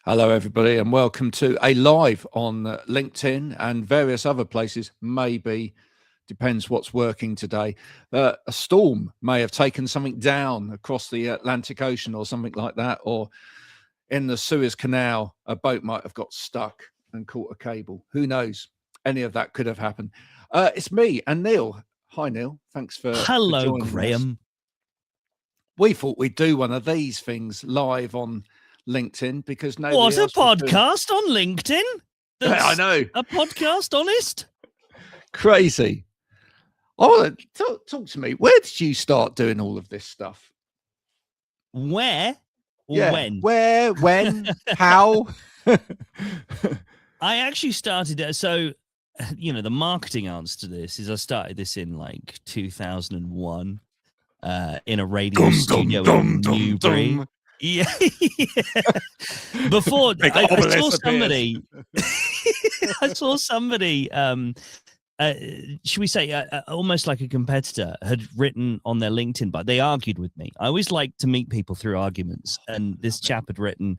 Hello, everybody, and welcome to a live on LinkedIn and various other places. Maybe depends what's working today. A storm may have taken something down across the Atlantic Ocean or something like that, or in the Suez Canal, a boat might have got stuck and caught a cable. Who knows? Any of that could have happened. It's me and Neil. Hi, Neil. Thanks for joining Graham. us. We thought we'd do one of these things live on LinkedIn because nobody what a else was podcast on LinkedIn. I know, a podcast. Honest, crazy. Oh, talk to me. Where did you start doing all of this stuff? Where? When? Where? When? How? I actually started. So, the marketing answer to this is I started this in like 2001 in a radio studio in Newbury. Yeah. Before I saw somebody, I saw somebody, should we say, almost like a competitor had written on their LinkedIn, but they argued with me. I always like to meet people through arguments. And this chap had written,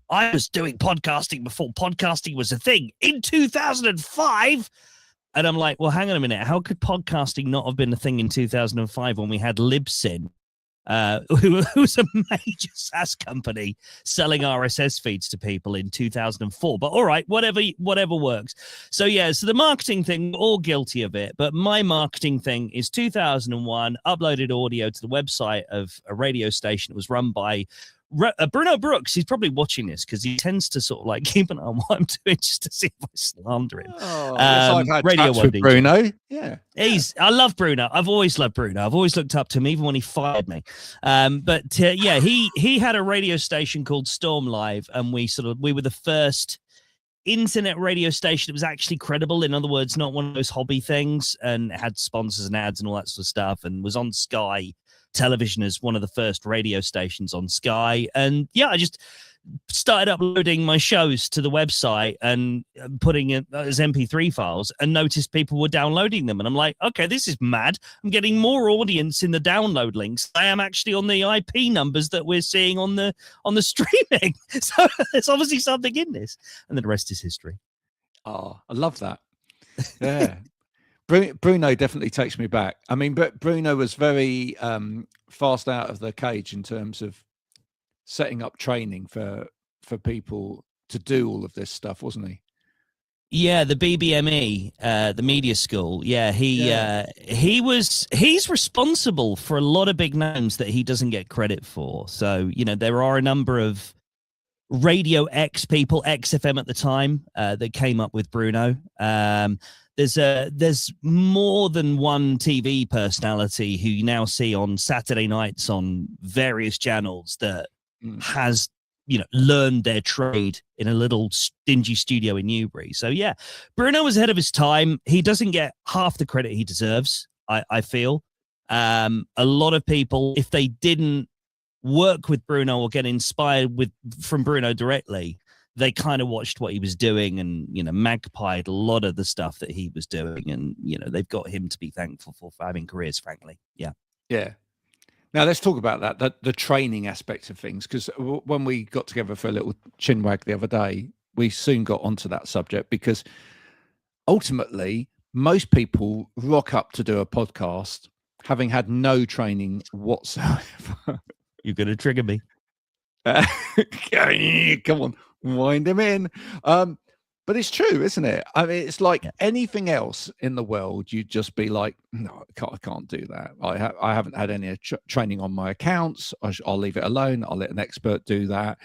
I was doing podcasting before podcasting was a thing in 2005. And I'm like, well, hang on a minute. How could podcasting not have been a thing in 2005 when we had Libsyn? Who was a major SaaS company selling RSS feeds to people in 2004. But all right, whatever works. So the marketing thing, all guilty of it. But my marketing thing is 2001, uploaded audio to the website of a radio station that was run by Bruno Brooks. He's probably watching this because he tends to sort of like keep an eye on what I'm doing just to see if I slander him. I've had radio chats with Bruno. I love Bruno. I've always loved Bruno. I've always looked up to him, even when he fired me. He had a radio station called Storm Live, and we were the first internet radio station that was actually credible. In other words, not one of those hobby things, and it had sponsors and ads and all that sort of stuff, and was on Sky Television as one of the first radio stations on Sky. And I just started uploading my shows to the website and putting it as MP3 files, and noticed people were downloading them. And I'm like, okay, this is mad. I'm getting more audience in the download links than I am actually on the IP numbers that we're seeing on the streaming. So there's obviously something in this. And then the rest is history. Oh, I love that. Yeah. Bruno definitely takes me back. I mean, but Bruno was very fast out of the cage in terms of setting up training for people to do all of this stuff, wasn't he? Yeah, the BBME, the media school. Yeah, he's responsible for a lot of big names that he doesn't get credit for. So, there are a number of Radio X people, XFM at the time, that came up with Bruno. There's more than one TV personality who you now see on Saturday nights on various channels that has, learned their trade in a little dingy studio in Newbury. So Bruno was ahead of his time. He doesn't get half the credit he deserves, I feel. A lot of people, if they didn't work with Bruno or get inspired from Bruno directly, they kind of watched what he was doing and, magpied a lot of the stuff that he was doing. And, they've got him to be thankful for having careers, frankly. Yeah. Yeah. Now, let's talk about that, the training aspect of things, because when we got together for a little chinwag the other day, we soon got onto that subject, because ultimately, most people rock up to do a podcast having had no training whatsoever. You're going to trigger me. Come on. Wind him in. But it's true, isn't it? I mean, it's like anything else in the world. You'd just be like, no, I can't do that. I haven't had any training on my accounts. I'll leave it alone. I'll let an expert do that.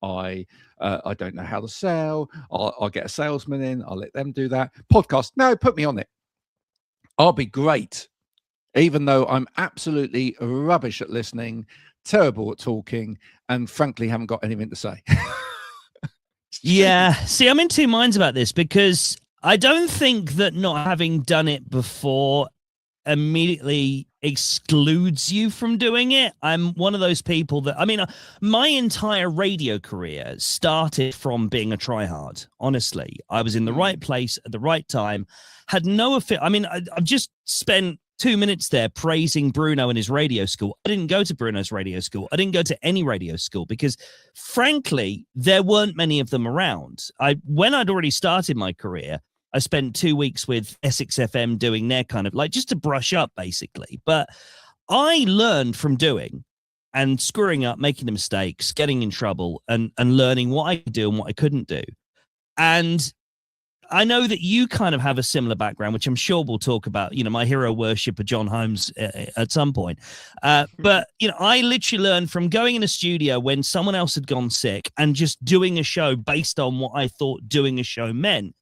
I don't know how to sell. I'll get a salesman in. I'll let them do that. Podcast, no, put me on it. I'll be great, even though I'm absolutely rubbish at listening, terrible at talking, and frankly haven't got anything to say. Yeah. See, I'm in two minds about this, because I don't think that not having done it before immediately excludes you from doing it. I'm one of those people that, my entire radio career started from being a tryhard. Honestly, I was in the right place at the right time, had no I've just spent 2 minutes there praising Bruno and his radio school. I didn't go to Bruno's radio school. I didn't go to any radio school because, frankly, there weren't many of them around. When I'd already started my career, I spent 2 weeks with Essex FM doing their kind of like just to brush up, basically. But I learned from doing and screwing up, making the mistakes, getting in trouble, and learning what I could do and what I couldn't do. And I know that you kind of have a similar background, which I'm sure we'll talk about, my hero worshipper, John Holmes, at some point. But, I literally learned from going in a studio when someone else had gone sick and just doing a show based on what I thought doing a show meant.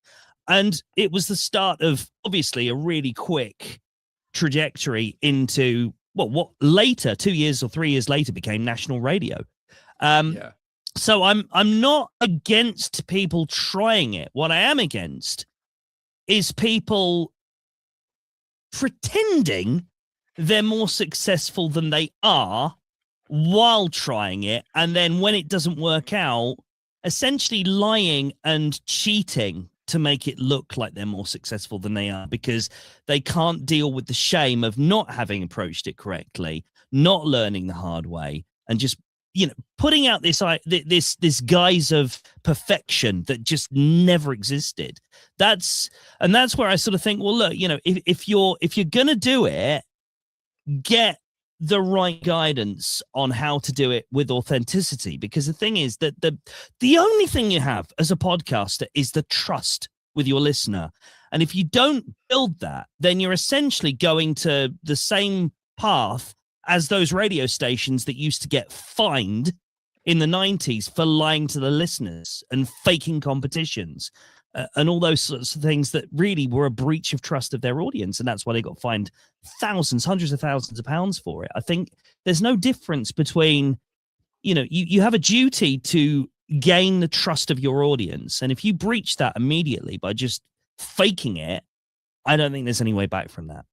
And it was the start of, obviously, a really quick trajectory into what later, 2 years or 3 years later, became national radio. Yeah. So I'm not against people trying it. What I am against is people pretending they're more successful than they are while trying it. And then when it doesn't work out, essentially lying and cheating to make it look like they're more successful than they are because they can't deal with the shame of not having approached it correctly, not learning the hard way, and just putting out this guise of perfection that just never existed. That's where I sort of think, well, look, if you're gonna do it, get the right guidance on how to do it with authenticity. Because the thing is that the only thing you have as a podcaster is the trust with your listener, and if you don't build that, then you're essentially going to the same path as those radio stations that used to get fined in the 90s for lying to the listeners and faking competitions and all those sorts of things that really were a breach of trust of their audience. And that's why they got fined hundreds of thousands of pounds for it. I think there's no difference between, you have a duty to gain the trust of your audience. And if you breach that immediately by just faking it, I don't think there's any way back from that.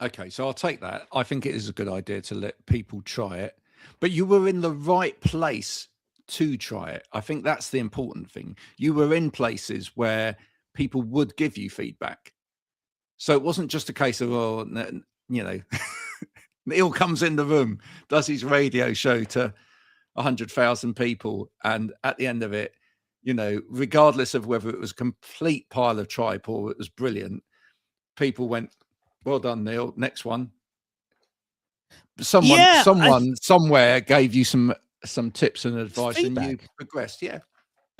Okay, so I'll take that. I think it is a good idea to let people try it, but you were in the right place to try it. I think that's the important thing. You were in places where people would give you feedback. So it wasn't just a case of, Neil comes in the room, does his radio show to 100,000 people. And at the end of it, regardless of whether it was a complete pile of tripe or it was brilliant, people went, well done, Neil. Next one. Someone somewhere gave you some tips and advice, feedback. And you progressed. Yeah,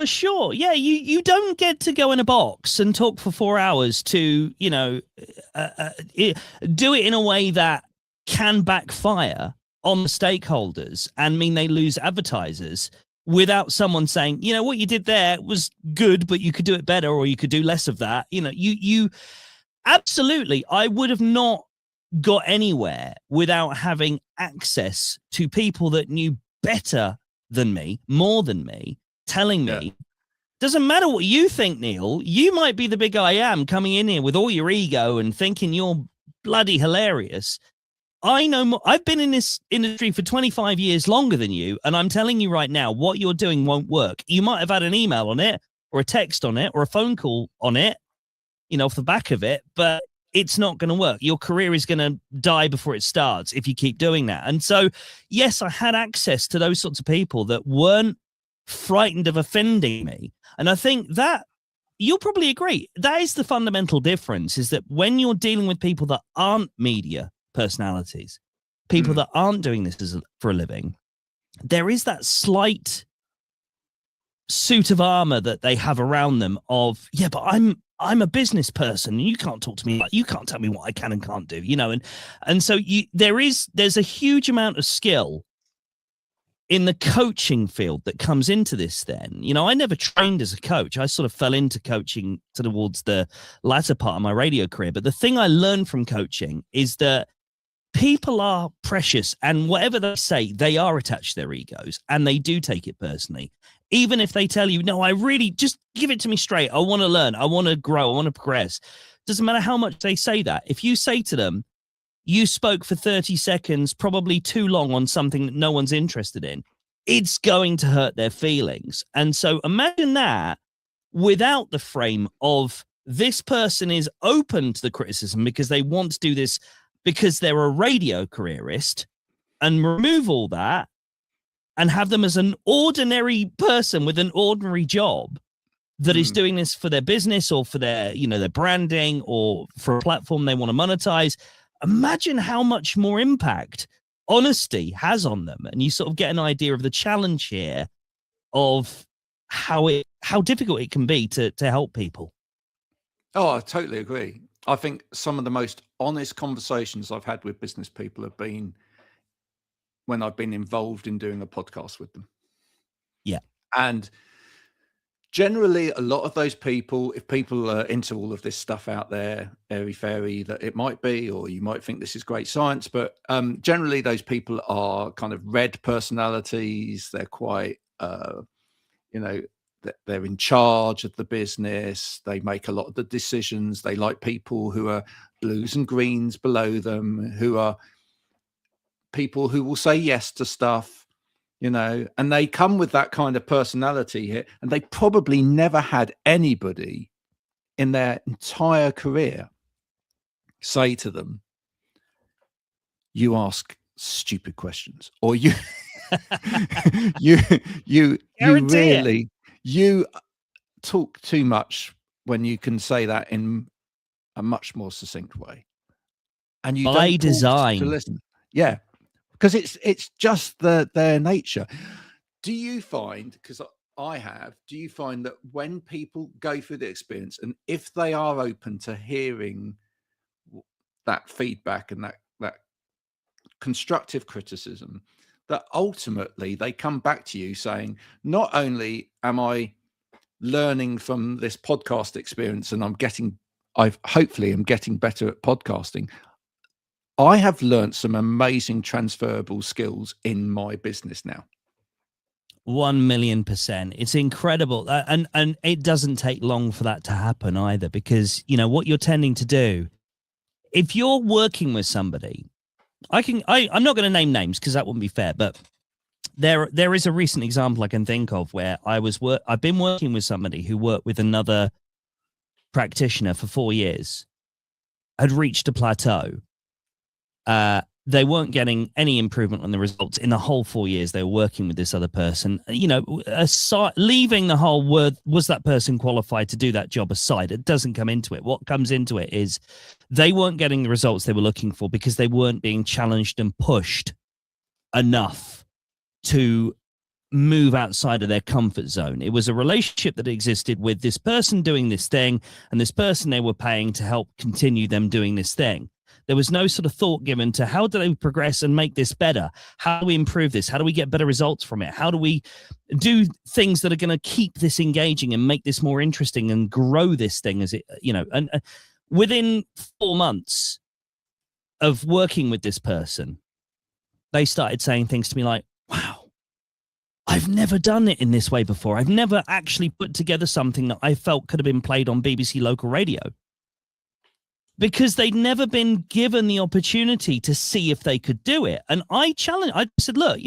for sure. Yeah, you don't get to go in a box and talk for 4 hours to do it in a way that can backfire on the stakeholders and mean they lose advertisers without someone saying, what you did there was good, but you could do it better, or you could do less of that. You. Absolutely. I would have not got anywhere without having access to people that knew better than me, more than me, telling me, doesn't matter what you think, Neil, you might be the big I am coming in here with all your ego and thinking you're bloody hilarious. I know more. I've been in this industry for 25 years longer than you, and I'm telling you right now, what you're doing won't work. You might have had an email on it, or a text on it, or a phone call on it, off the back of it, but it's not going to work. Your career is going to die before it starts if you keep doing that. And so, yes, I had access to those sorts of people that weren't frightened of offending me. And I think that you'll probably agree. That is the fundamental difference, is that when you're dealing with people that aren't media personalities, people that aren't doing this for a living, there is that slight suit of armor that they have around them of, yeah, but I'm a business person. You can't talk to me you can't tell me what I can and can't do, and so there's a huge amount of skill in the coaching field that comes into this then. I never trained as a coach. I sort of fell into coaching towards the latter part of my radio career. But the thing I learned from coaching is that people are precious, and whatever they say, they are attached to their egos, and they do take it personally. Even if they tell you, no, I really just give it to me straight. I want to learn. I want to grow. I want to progress. Doesn't matter how much they say that. If you say to them, you spoke for 30 seconds, probably too long on something that no one's interested in, it's going to hurt their feelings. And so imagine that without the frame of this person is open to the criticism because they want to do this because they're a radio careerist, and remove all that and have them as an ordinary person with an ordinary job that is doing this for their business or for their, their branding or for a platform they want to monetize. Imagine how much more impact honesty has on them. And you sort of get an idea of the challenge here of how difficult it can be to help people. Oh, I totally agree. I think some of the most honest conversations I've had with business people have been when I've been involved in doing a podcast with them. Yeah. And generally, a lot of those people, if people are into all of this stuff out there, airy-fairy that it might be, or you might think this is great science, but generally those people are kind of red personalities. They're quite, they're in charge of the business. They make a lot of the decisions. They like people who are blues and greens below them, who are people who will say yes to stuff, and they come with that kind of personality here. And they probably never had anybody in their entire career say to them, you ask stupid questions, or you you talk too much, when you can say that in a much more succinct way. And you by don't design to listen. Yeah, because it's just their nature. Do you find, because do you find that when people go through the experience, and if they are open to hearing that feedback and that constructive criticism, that ultimately they come back to you saying, not only am I learning from this podcast experience and hopefully I'm getting better at podcasting, I have learned some amazing transferable skills in my business now. 1,000,000%. It's incredible. And it doesn't take long for that to happen either, because, what you're tending to do, if you're working with somebody, I'm not going to name names because that wouldn't be fair, but there is a recent example I can think of where I've been working with somebody who worked with another practitioner for 4 years, had reached a plateau. They weren't getting any improvement on the results in the whole 4 years they were working with this other person. Leaving the whole word, was that person qualified to do that job aside, it doesn't come into it. What comes into it is they weren't getting the results they were looking for because they weren't being challenged and pushed enough to move outside of their comfort zone. It was a relationship that existed with this person doing this thing and this person they were paying to help continue them doing this thing. There was no sort of thought given to how do they progress and make this better? How do we improve this? How do we get better results from it? How do we do things that are going to keep this engaging and make this more interesting and grow this thing as it, and within 4 months of working with this person, they started saying things to me like, wow, I've never done it in this way before. I've never actually put together something that I felt could have been played on BBC local radio. Because they'd never been given the opportunity to see if they could do it. And I said, look,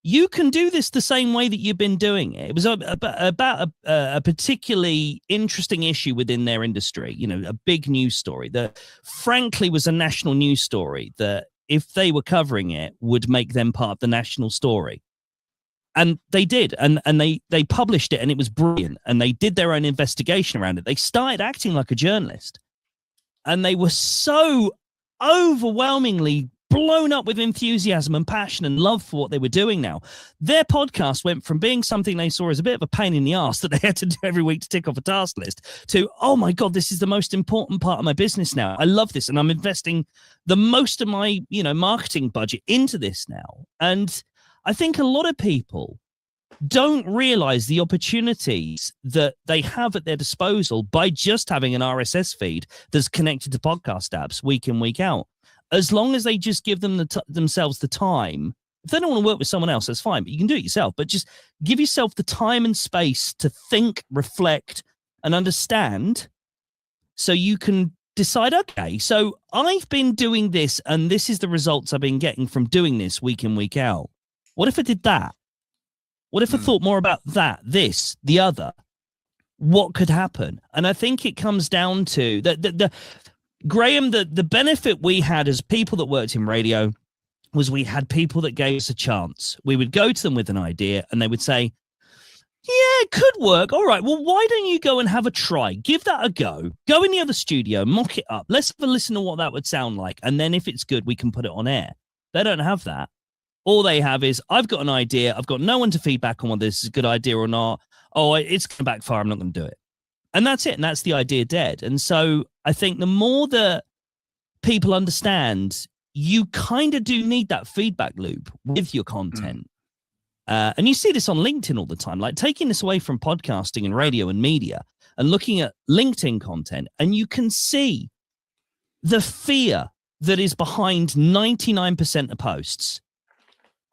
you can do this the same way that you've been doing it. It was about a particularly interesting issue within their industry, a big news story that frankly was a national news story that if they were covering it would make them part of the national story. And they did, and they published it, and it was brilliant. And they did their own investigation around it. They started acting like a journalist. And they were so overwhelmingly blown up with enthusiasm and passion and love for what they were doing now. Their podcast went from being something they saw as a bit of a pain in the ass that they had to do every week to tick off a task list to, oh my God, this is the most important part of my business now. I love this. And I'm investing the most of my, marketing budget into this now. And I think a lot of people don't realize the opportunities that they have at their disposal by just having an RSS feed that's connected to podcast apps week in, week out. As long as they just give them themselves the time. If they don't want to work with someone else, that's fine, but you can do it yourself. But just give yourself the time and space to think, reflect, and understand so you can decide, okay, so I've been doing this and this is the results I've been getting from doing this week in, week out. What if I did that? What if I thought more about that, this, the other? What could happen? And I think it comes down to Graham, the benefit we had as people that worked in radio was we had people that gave us a chance. We would go to them with an idea and they would say, yeah, it could work. All right, well, why don't you go and have a try? Give that a go. Go in the other studio, mock it up. Let's have a listen to what that would sound like. And then if it's good, we can put it on air. They don't have that. All they have is, I've got an idea. I've got no one to feedback on whether this is a good idea or not. Oh, it's going to backfire. I'm not going to do it. And that's it. And that's the idea dead. And so I think the more that people understand, you kind of do need that feedback loop with your content. And you see this on LinkedIn all the time, like taking this away from podcasting and radio and media and looking at LinkedIn content, and you can see the fear that is behind 99% of posts.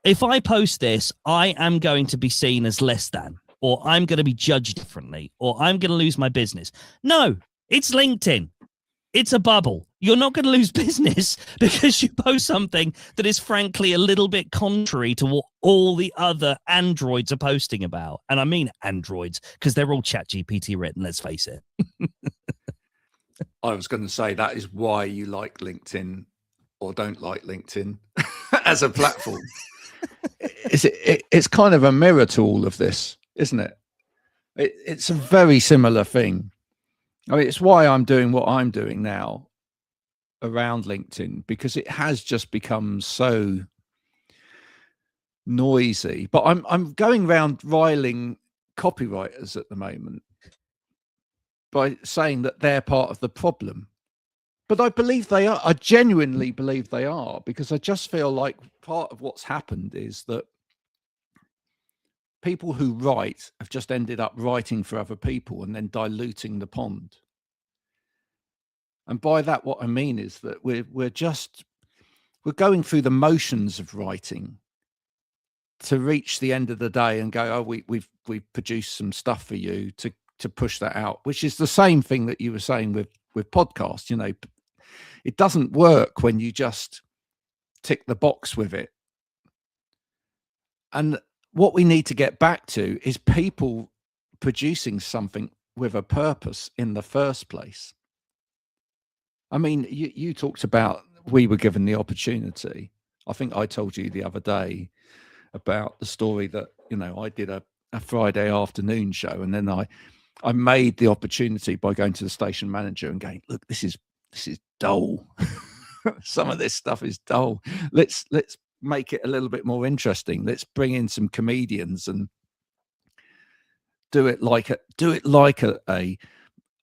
If I post this, I am going to be seen as less than, or I'm going to be judged differently, or I'm going to lose my business. No, it's LinkedIn. It's a bubble. You're not going to lose business because you post something that is frankly a little bit contrary to what all the other androids are posting about. And I mean androids because they're all ChatGPT written, let's face it. I was going to say that is why you like LinkedIn or don't like LinkedIn as a platform. It's kind of a mirror to all of this, isn't it? It's a very similar thing. I mean, it's why I'm doing what I'm doing now around LinkedIn, because it has just become so noisy. But I'm going around riling copywriters at the moment by saying that they're part of the problem. But I believe they are. I genuinely believe they are, because I just feel like part of what's happened is that people who write have just ended up writing for other people and then diluting the pond. And by that, what I mean is that we're going through the motions of writing to reach the end of the day and go, oh, we've produced some stuff for you to push that out, which is the same thing that you were saying with podcasts. You know, it doesn't work when you just tick the box with it. And what we need to get back to is people producing something with a purpose in the first place. I mean, you talked about we were given the opportunity. I think I told you the other day about the story that, you know, I did a Friday afternoon show, and then I made the opportunity by going to the station manager and going, look, this is dull. Some of this stuff is dull. Let's make it a little bit more interesting. Let's bring in some comedians and do it like a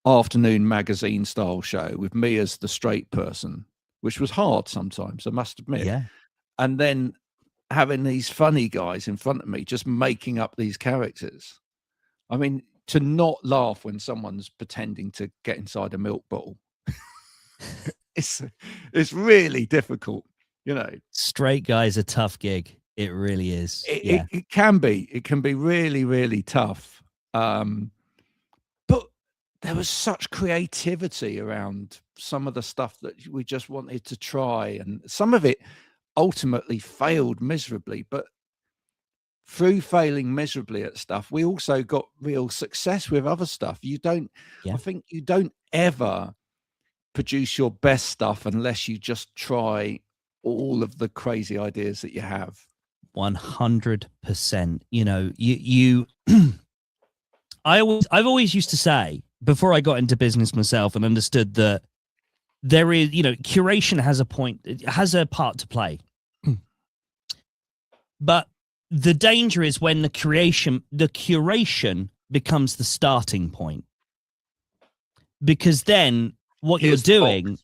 afternoon magazine style show with me as the straight person, which was hard sometimes, I must admit. Yeah. And then having these funny guys in front of me just making up these characters. I mean, to not laugh when someone's pretending to get inside a milk bottle, it's really difficult, you know. Straight guy's a tough gig. It really is. It can be. It can be really, really tough. But there was such creativity around some of the stuff that we just wanted to try, and some of it ultimately failed miserably. But through failing miserably at stuff, we also got real success with other stuff. I think you don't ever produce your best stuff unless you just try all of the crazy ideas that you have. 100%. You know, you I've always used to say, before I got into business myself and understood that there is, you know, curation has a part to play. But the danger is when the curation becomes the starting point. Because then what you're doing,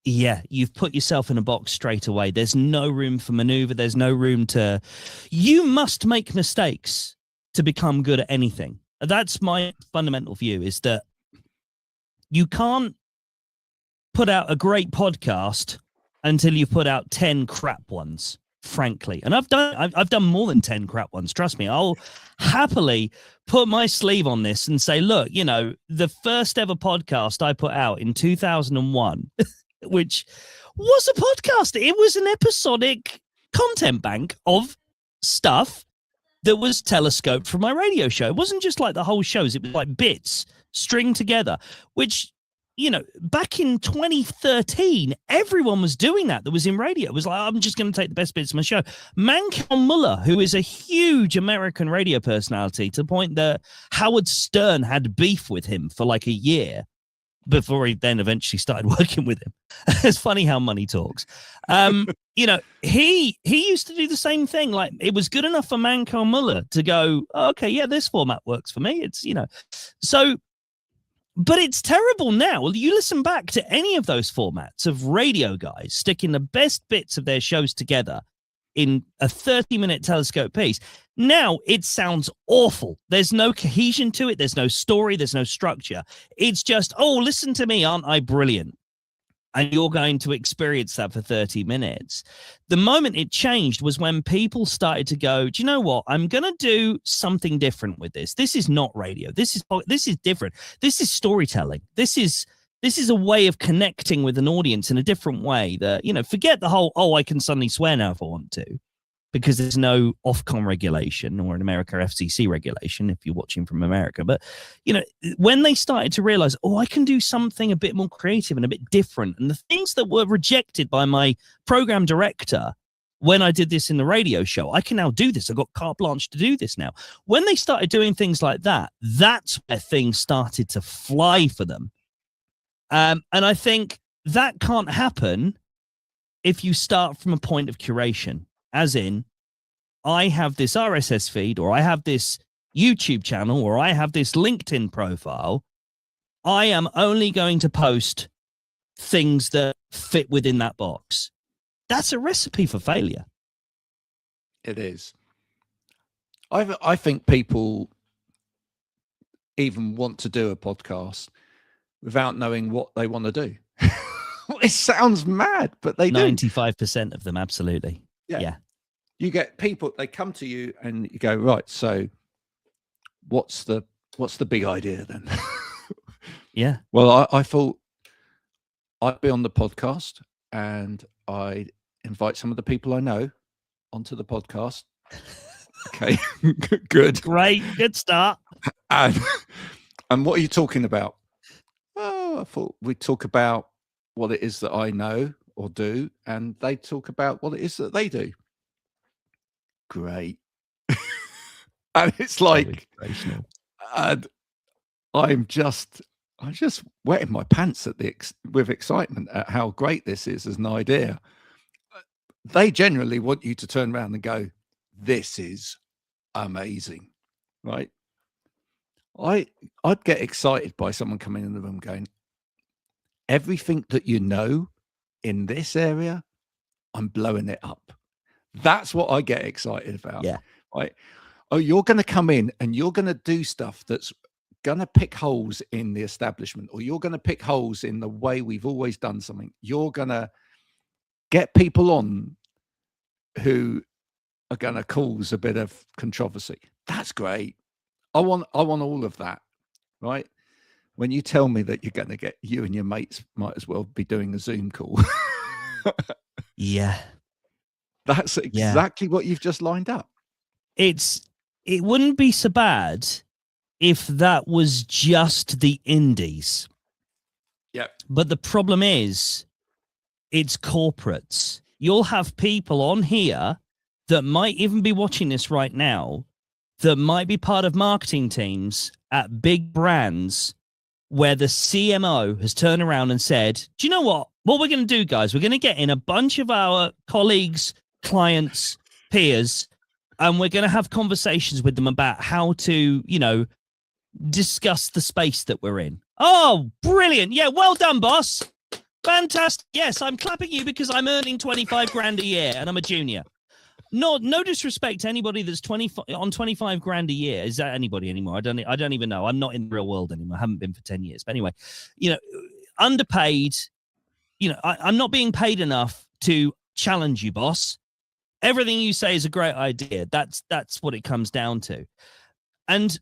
you've put yourself in a box straight away. There's no room for maneuver. There's no room you must make mistakes to become good at anything. That's my fundamental view, is that you can't put out a great podcast until you put out 10 crap ones, frankly. And I've done more than 10 crap ones. Trust me, I'll happily put my sleeve on this and say, look, you know, the first ever podcast I put out in 2001, which was a podcast. It was an episodic content bank of stuff that was telescoped from my radio show. It wasn't just like the whole shows. It was like bits stringed together, which back in 2013, everyone was doing that was in radio. It was like, I'm just going to take the best bits of my show. Mancow Muller, who is a huge American radio personality, to the point that Howard Stern had beef with him for like a year before he then eventually started working with him. It's funny how money talks. He used to do the same thing. Like, it was good enough for Mancow Muller to go, oh, okay, yeah, this format works for me. It's, so... But it's terrible now. You listen back to any of those formats of radio guys sticking the best bits of their shows together in a 30-minute Telescope piece. Now it sounds awful. There's no cohesion to it. There's no story. There's no structure. It's just, oh, listen to me. Aren't I brilliant? And you're going to experience that for 30 minutes. The moment it changed was when people started to go, do you know what? I'm going to do something different with this. This is not radio. This is different. This is storytelling. This is a way of connecting with an audience in a different way that, forget the whole, oh, I can suddenly swear now if I want to, because there's no Ofcom regulation, or in America, FCC regulation, if you're watching from America. But, when they started to realize, oh, I can do something a bit more creative and a bit different. And the things that were rejected by my program director when I did this in the radio show, I can now do this. I've got carte blanche to do this now. When they started doing things like that, that's where things started to fly for them. And I think that can't happen if you start from a point of curation. As in, I have this RSS feed, or I have this YouTube channel, or I have this LinkedIn profile. I am only going to post things that fit within that box. That's a recipe for failure. It is. I think people even want to do a podcast without knowing what they want to do. It sounds mad, but they 95% of them, absolutely. Yeah. You get people, they come to you and you go, right, so what's the big idea then? Yeah. Well, I thought I'd be on the podcast and I invite some of the people I know onto the podcast. Okay, good. Great, good start. And what are you talking about? Oh, I thought we'd talk about what it is that I know or do, and they talk about what it is that they do. Great. And it's like, and I'm just wetting my pants with excitement at how great this is as an idea. They generally want you to turn around and go, this is amazing, right? I'd get excited by someone coming in the room going, everything that you know in this area, I'm blowing it up. That's what I get excited about. Yeah. Right. Oh, you're going to come in and you're going to do stuff that's going to pick holes in the establishment, or you're going to pick holes in the way we've always done something. You're going to get people on who are going to cause a bit of controversy. That's great. I want all of that, right? When you tell me that you're going to get, you and your mates might as well be doing a Zoom call. Yeah. That's exactly what you've just lined up. It wouldn't be so bad if that was just the indies. Yeah. But the problem is, it's corporates. You'll have people on here that might even be watching this right now that might be part of marketing teams at big brands where the CMO has turned around and said, do you know what? What we're going to do, guys, we're going to get in a bunch of our colleagues, clients, peers, and we're going to have conversations with them about how to, discuss the space that we're in. Oh, brilliant. Yeah, well done, boss. Fantastic. Yes, I'm clapping you because I'm earning 25 grand a year and I'm a junior. No disrespect to anybody that's 25 grand a year. Is that anybody anymore? I don't even know. I'm not in the real world anymore. I haven't been for 10 years. But anyway, underpaid. I'm not being paid enough to challenge you, boss. Everything you say is a great idea. That's what it comes down to. And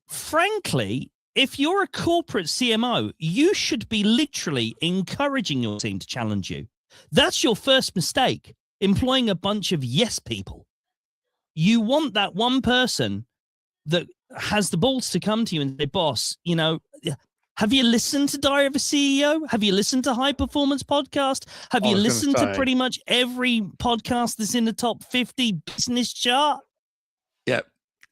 frankly, if you're a corporate CMO, you should be literally encouraging your team to challenge you. That's your first mistake, employing a bunch of yes people. You want that one person that has the balls to come to you and say, boss, Have you listened to Diary of a CEO? Have you listened to High Performance Podcast? Have you listened to pretty much every podcast that's in the top 50 business chart? Yeah.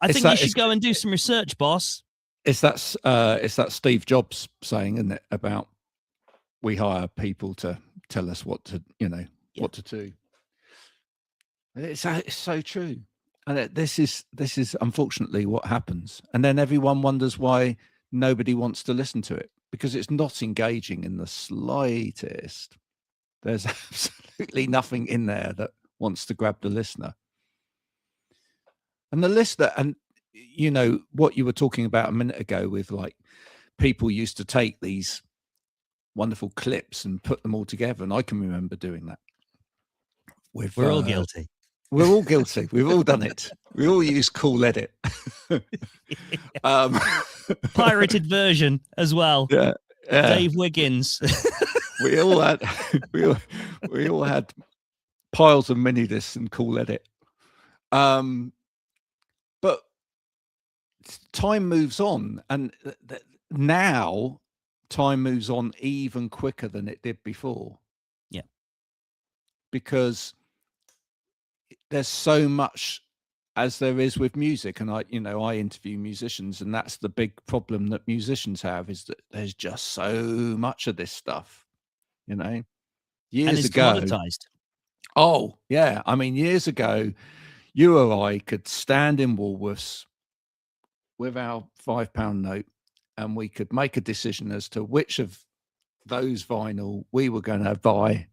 I think you should go and do some research, boss. It's that Steve Jobs saying, isn't it, about we hire people to tell us what to, what to do. It's so true. And this is unfortunately what happens. And then everyone wonders why nobody wants to listen to it, because it's not engaging in the slightest. There's absolutely nothing in there that wants to grab the listener. And the listener, and what you were talking about a minute ago with like people used to take these wonderful clips and put them all together. And I can remember doing that. We're all guilty. We're all guilty. We've all done it. We all use Cool Edit. Pirated version as well. Yeah. Dave Wiggins. we all had piles of mini discs and Cool Edit. But time moves on, and now time moves on even quicker than it did before. Yeah. Because there's so much as there is with music, and I interview musicians, and that's the big problem that musicians have, is that there's just so much of this stuff, years ago. Commoditized. Oh yeah. I mean, years ago, you or I could stand in Woolworths with our £5 note, and we could make a decision as to which of those vinyl we were going to buy.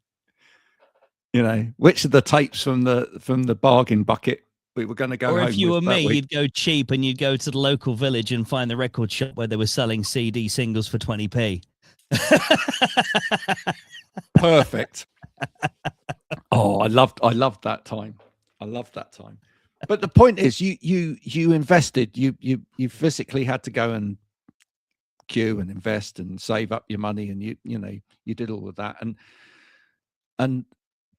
Which of the tapes from the bargain bucket we were going to go. Or home if you with were me, week. you'd go cheap and you'd go to the local village and find the record shop where they were selling CD singles for 20p. Perfect. Oh, I loved that time. I loved that time. But the point is, you invested. You physically had to go and queue and invest and save up your money, and you did all of that, and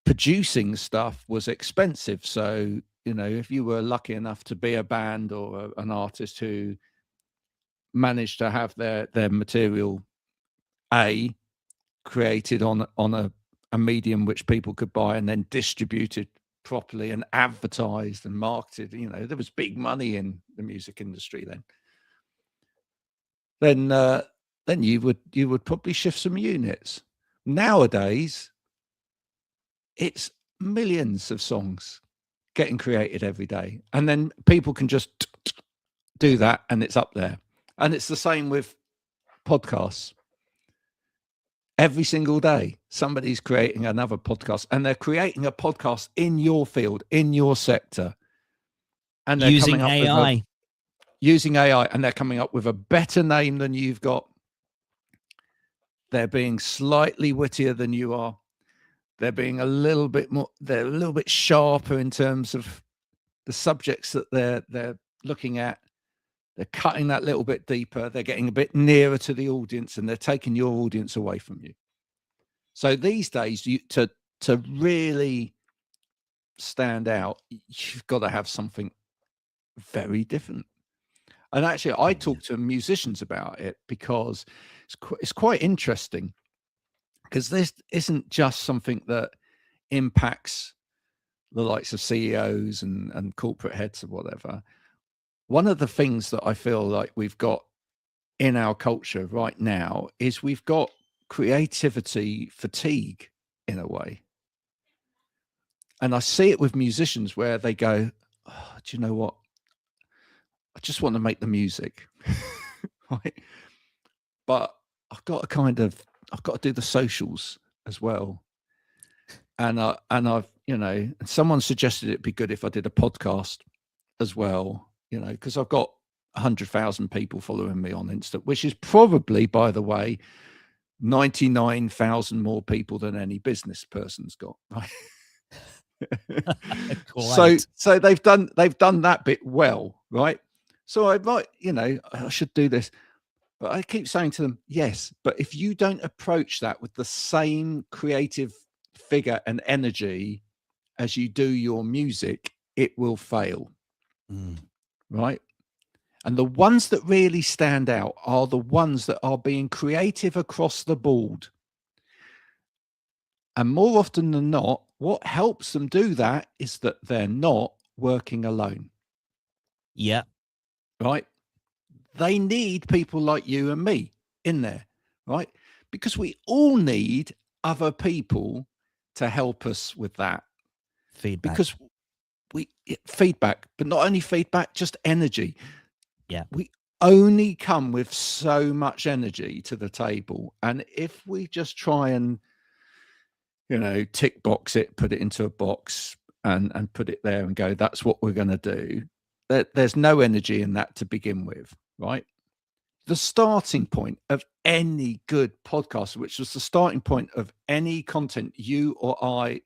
producing stuff was expensive. So if you were lucky enough to be a band or an artist who managed to have their material created on a medium which people could buy and then distributed properly and advertised and marketed, there was big money in the music industry then you would probably shift some units. Nowadays it's millions of songs getting created every day, and then people can just do that and it's up there. And it's the same with podcasts. Every single day somebody's creating another podcast, and they're creating a podcast in your field, in your sector, and they're using AI. Using AI, and they're coming up with a better name than you've got. They're being slightly wittier than you are. They're being a little bit more, they're a little bit sharper in terms of the subjects that they're looking at. They're cutting that little bit deeper. They're getting a bit nearer to the audience, and they're taking your audience away from you. So these days, to really stand out, you've got to have something very different. And actually, I talk to musicians about it because it's quite interesting, because this isn't just something that impacts the likes of CEOs and corporate heads or whatever. One of the things that I feel like we've got in our culture right now is we've got creativity fatigue in a way. And I see it with musicians where they go, oh, do you know what? I just want to make the music, right? But I've got to do the socials as well. And I've, someone suggested it'd be good if I did a podcast as well, because I've got 100,000 people following me on Insta, which is probably, by the way, 99,000 more people than any business person's got, right? So they've done that bit well, right? So I might, I should do this, but I keep saying to them, yes, but if you don't approach that with the same creative figure and energy as you do your music, it will fail. Right? And the ones that really stand out are the ones that are being creative across the board. And more often than not, what helps them do that is that they're not working alone. Yeah. Right? They need people like you and me in there, right? Because we all need other people to help us with that. Feedback. Because feedback, but not only feedback, just energy. Yeah. We only come with so much energy to the table. And if we just try and, tick box it, put it into a box and put it there and go, that's what we're going to do. There's no energy in that to begin with, right? The starting point of any good podcast, which was the starting point of any content you or I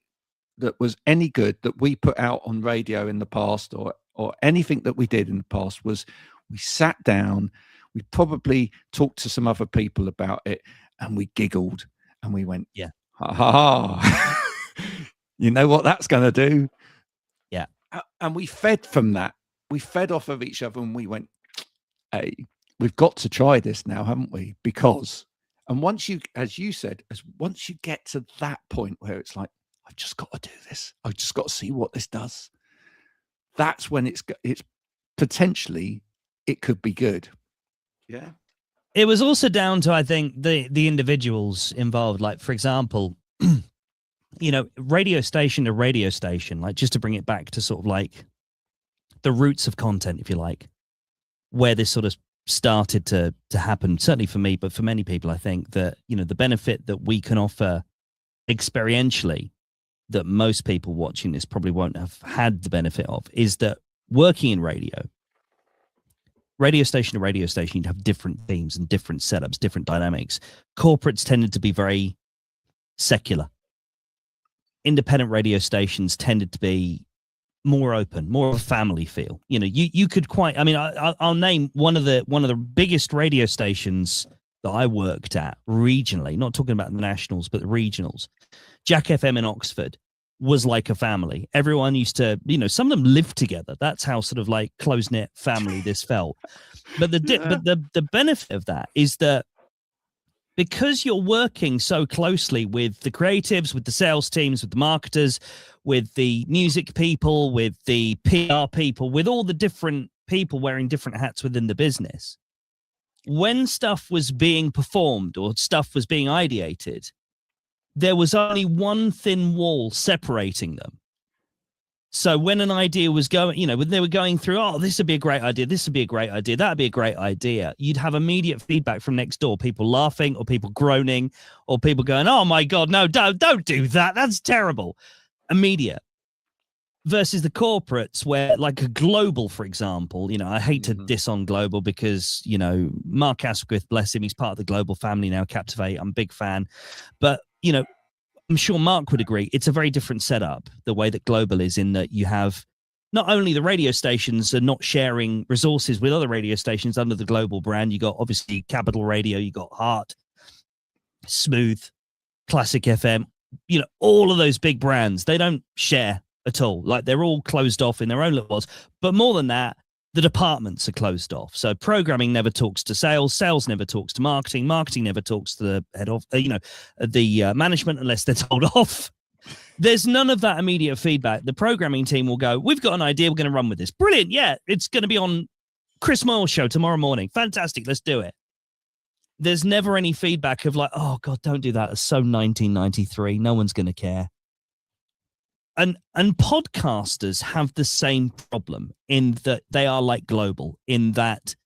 that was any good that we put out on radio in the past or anything that we did in the past, was we sat down, we probably talked to some other people about it, and we giggled and we went, yeah, ha ha ha. You know what that's going to do? Yeah. And we fed from that. We fed off of each other and we went, hey, we've got to try this now, haven't we? Because, and once you, as you said, once you get to that point where it's like, I've just got to do this, I've just got to see what this does, that's when it's potentially, it could be good. Yeah. It was also down to, I think, the individuals involved. Like, for example, radio station to radio station, like, just to bring it back to sort of like the roots of content, if you like, where this sort of started to happen, certainly for me, but for many people, I think that, the benefit that we can offer experientially that most people watching this probably won't have had the benefit of, is that working in radio station to radio station, you'd have different themes and different setups, different dynamics. Corporates tended to be very secular. Independent radio stations tended to be more open, more of a family feel. You could quite, I mean, I'll name one of the biggest radio stations that I worked at regionally, not talking about the nationals, but the regionals. Jack FM in Oxford was like a family. Everyone used to, some of them lived together. That's how sort of like close-knit family this felt. But the benefit of that is that because you're working so closely with the creatives, with the sales teams, with the marketers, with the music people, with the PR people, with all the different people wearing different hats within the business, when stuff was being performed or stuff was being ideated, there was only one thin wall separating them. So when an idea was going, when they were going through, oh, this would be a great idea, this would be a great idea, that would be a great idea, you'd have immediate feedback from next door, people laughing or people groaning or people going, oh my God, no, don't do that, that's terrible. Immediate. Versus the corporates where, like a Global, for example, I hate to diss on Global because, Mark Asquith, bless him, he's part of the Global family now, Captivate, I'm a big fan. But, I'm sure Mark would agree, it's a very different setup, the way that Global is, in that you have not only the radio stations are not sharing resources with other radio stations under the Global brand, you got obviously Capital Radio, you got Heart, Smooth, Classic FM, all of those big brands, they don't share at all. Like, they're all closed off in their own little worlds. But more than that, the departments are closed off. So programming never talks to sales, sales never talks to marketing, marketing never talks to the head of, the management unless they're told off. There's none of that immediate feedback. The programming team will go, we've got an idea, we're going to run with this. Brilliant, yeah, it's going to be on Chris Moyle's show tomorrow morning. Fantastic, let's do it. There's never any feedback of like, oh God, don't do that. It's so 1993. No one's going to care. And podcasters have the same problem in that they are like Global, in that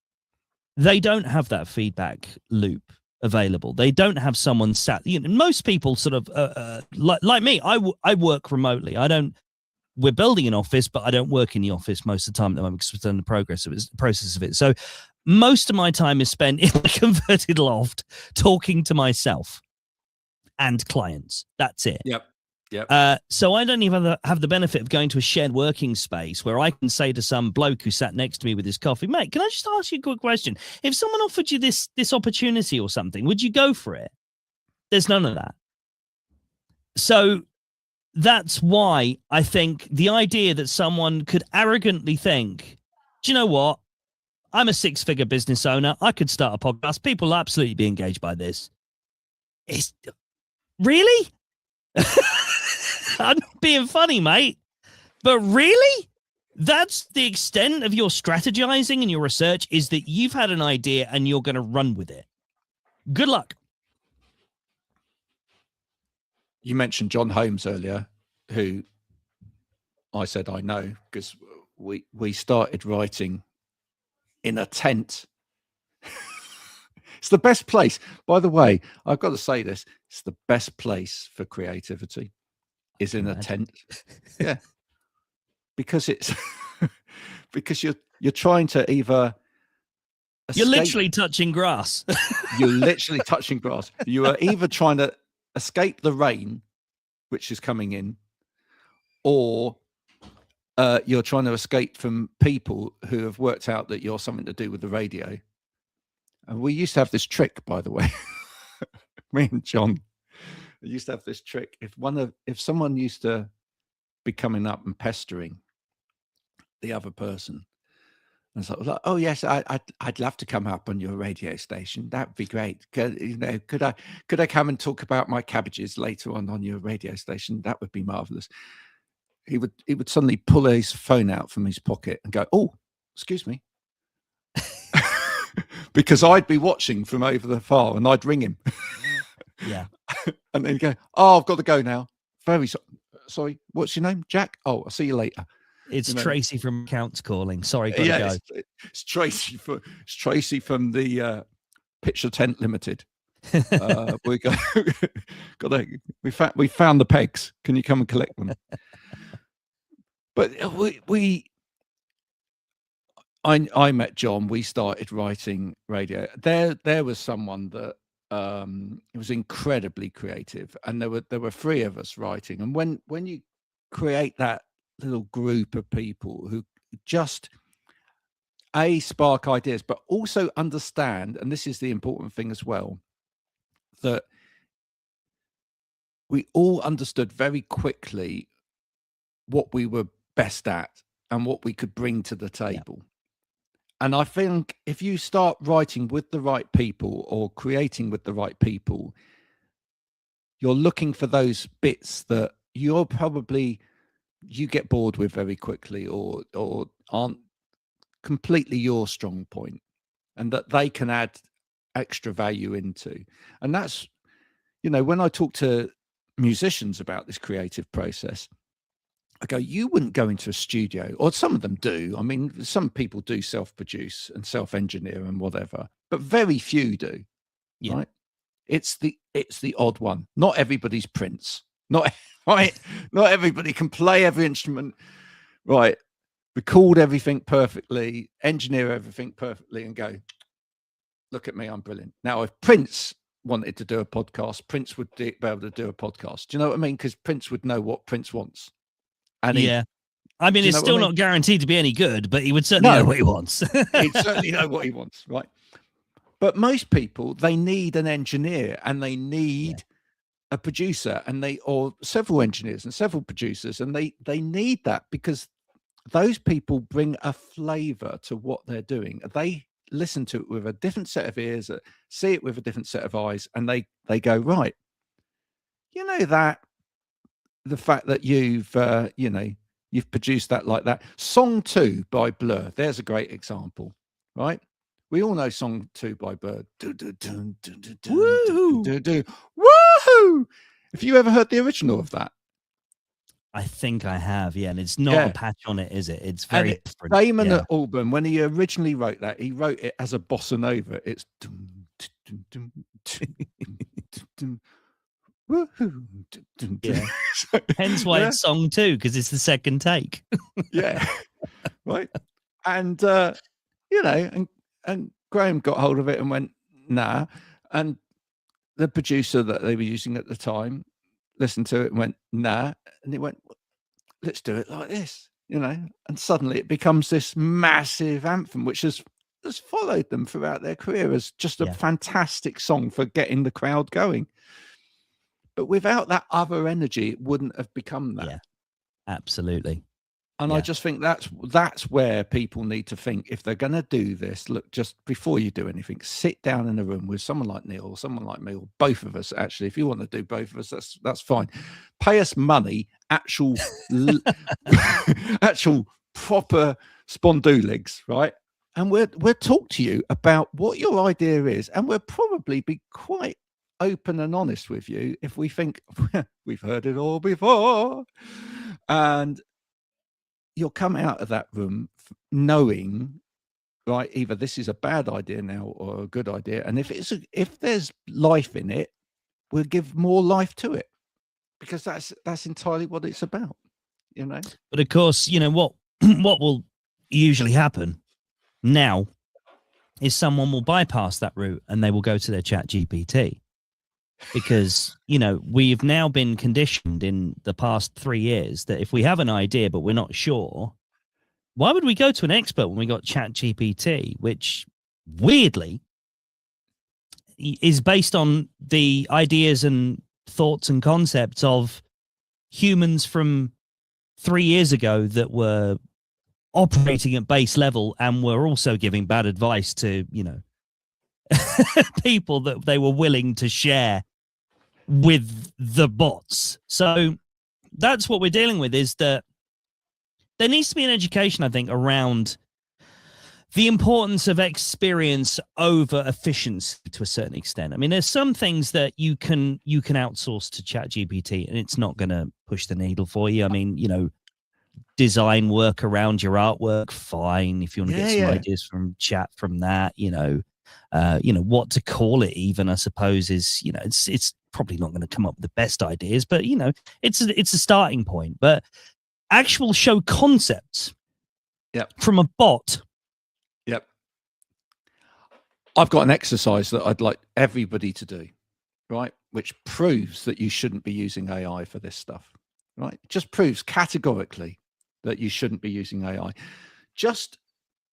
they don't have that feedback loop available. They don't have someone sat. Most people sort of like me. I work remotely. We're building an office, but I don't work in the office most of the time at the moment because we've done the process of it. So most of my time is spent in a converted loft talking to myself and clients. That's it. Yep. So I don't even have the benefit of going to a shared working space where I can say to some bloke who sat next to me with his coffee, mate, can I just ask you a quick question? If someone offered you this opportunity or something, would you go for it? There's none of that. So that's why I think the idea that someone could arrogantly think, do you know what? I'm a 6-figure business owner. I could start a podcast. People will absolutely be engaged by this. It's really? I'm not being funny, mate. But really? That's the extent of your strategizing and your research, is that you've had an idea and you're going to run with it. Good luck. You mentioned John Holmes earlier, who I said I know because we started writing in a tent. It's the best place. By the way, I've got to say this. It's the best place for creativity is in a tent. Yeah. Because it's because you're trying to either escape. You're literally touching grass. You're literally touching grass. You are either trying to escape the rain, which is coming in, or you're trying to escape from people who have worked out that you're something to do with the radio. And we used to have this trick, by the way. Me and John used to have this trick. If someone used to be coming up and pestering the other person, and so like, oh yes, I'd love to come up on your radio station. That'd be great. Could I come and talk about my cabbages later on your radio station? That would be marvelous. He would suddenly pull his phone out from his pocket and go, oh, excuse me. Because I'd be watching from over the far and I'd ring him. Yeah. And then go, oh, I've got to go now. Very sorry. What's your name? Jack? Oh, I'll see you later. It's Tracy from Accounts calling. Sorry, gotta go. It's Tracy from the Picture Tent Limited. We found the pegs. Can you come and collect them? But I met John. We started writing radio. There was someone that was incredibly creative, and there were 3 of us writing. And when you create that little group of people who just spark ideas, but also understand, and this is the important thing as well, that we all understood very quickly what we were best at and what we could bring to the table. Yeah. And I think if you start writing with the right people or creating with the right people, you're looking for those bits that you get bored with very quickly or aren't completely your strong point, and that they can add extra value into. And that's, when I talk to musicians about this creative process, I go, you wouldn't go into a studio, or some of them do. I mean, some people do self-produce and self-engineer and whatever, but very few do. Yeah. Right? It's the odd one. Not everybody's Prince. Not everybody can play every instrument, right? Record everything perfectly, engineer everything perfectly, and go, look at me, I'm brilliant. Now, if Prince wanted to do a podcast, Prince would be able to do a podcast. Do you know what I mean? Because Prince would know what Prince wants. And I mean, it's still not guaranteed to be any good, but he would certainly know what he wants. He'd certainly know what he wants, right? But most people, they need an engineer, and they need a producer, or several engineers and several producers, and they need that because those people bring a flavor to what they're doing. They listen to it with a different set of ears, see it with a different set of eyes, and they go, right, that the fact that you've produced that like that. Song 2 by Blur, there's a great example, right? We all know Song 2 by Blur. Woohoo! Have you ever heard the original of that? I think I have, and it's not a patch on it, is it? It's very different. Damon Albarn, when he originally wrote that, he wrote it as a bossa nova. It's woohoo. Hence why it's Song 2, because it's the second take. Right. And and Graham got hold of it and went, nah. And the producer that they were using at the time listened to it and went, nah. And he went, let's do it like this, and suddenly it becomes this massive anthem, which has followed them throughout their career as just a fantastic song for getting the crowd going. But without that other energy, it wouldn't have become that. Yeah, absolutely. And I just think that's where people need to think, if they're going to do this, look, just before you do anything, sit down in a room with someone like Neil or someone like me, or both of us. Actually, if you want to do both of us, that's fine. Pay us money, actual actual proper spondooligs, right? And we'll talk to you about what your idea is, and we'll probably be quite open and honest with you if we think we've heard it all before. And you'll come out of that room knowing, right, either this is a bad idea now or a good idea. And if there's life in it, we'll give more life to it, because that's entirely what it's about, you know. But of course, you know what what will usually happen now is someone will bypass that route and they will go to their Chat GPT, because, you know, we've now been conditioned in the past 3 years that if we have an idea but we're not sure, why would we go to an expert when we got Chat GPT, which weirdly is based on the ideas and thoughts and concepts of humans from 3 years ago that were operating at base level and were also giving bad advice to, you know, people that they were willing to share with the bots. So that's what we're dealing with, is that there needs to be an education, I think, around the importance of experience over efficiency to a certain extent. I mean, there's some things that you can outsource to ChatGPT and it's not going to push the needle for you. I mean, you know, design work around your artwork, fine. If you want to get some ideas from chat from that, you know, what to call it even, I suppose, is, you know, it's probably not going to come up with the best ideas, but, you know, it's a starting point. But actual show concepts from a bot. Yep. I've got an exercise that I'd like everybody to do, right? Which proves that you shouldn't be using AI for this stuff, right? It just proves categorically that you shouldn't be using AI. Just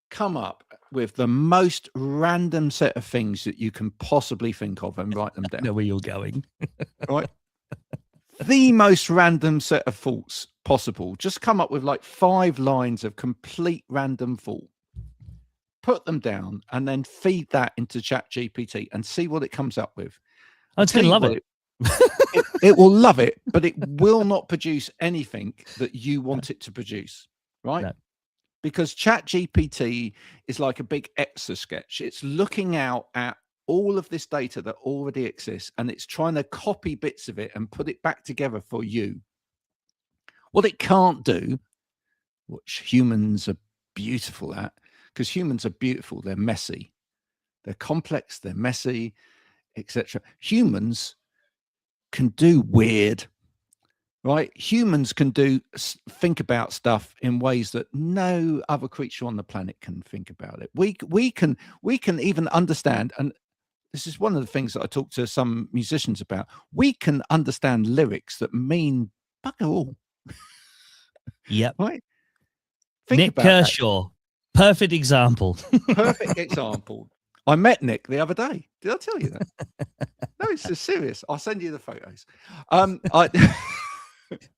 come up with the most random set of things that you can possibly think of and write them down. I know where you're going. Right? The most random set of thoughts possible. Just come up with like 5 lines of complete random thought. Put them down and then feed that into ChatGPT and see what it comes up with. It's going to love it. It will love it, but it will not produce anything that you want it to produce, right? No. Because ChatGPT is like a big Etch-a-Sketch. It's looking out at all of this data that already exists, and it's trying to copy bits of it and put it back together for you. What it can't do, which humans are beautiful at, because humans are beautiful, they're messy, they're complex, they're messy, etc. Humans can do weird, right? Humans can think about stuff in ways that no other creature on the planet can think about it. We can even understand, and this is one of the things that I talk to some musicians about. We can understand lyrics that mean bugger all. Yep. Right. Nick Kershaw, perfect example. Perfect example. I met Nick the other day. Did I tell you that? No, it's just serious. I'll send you the photos.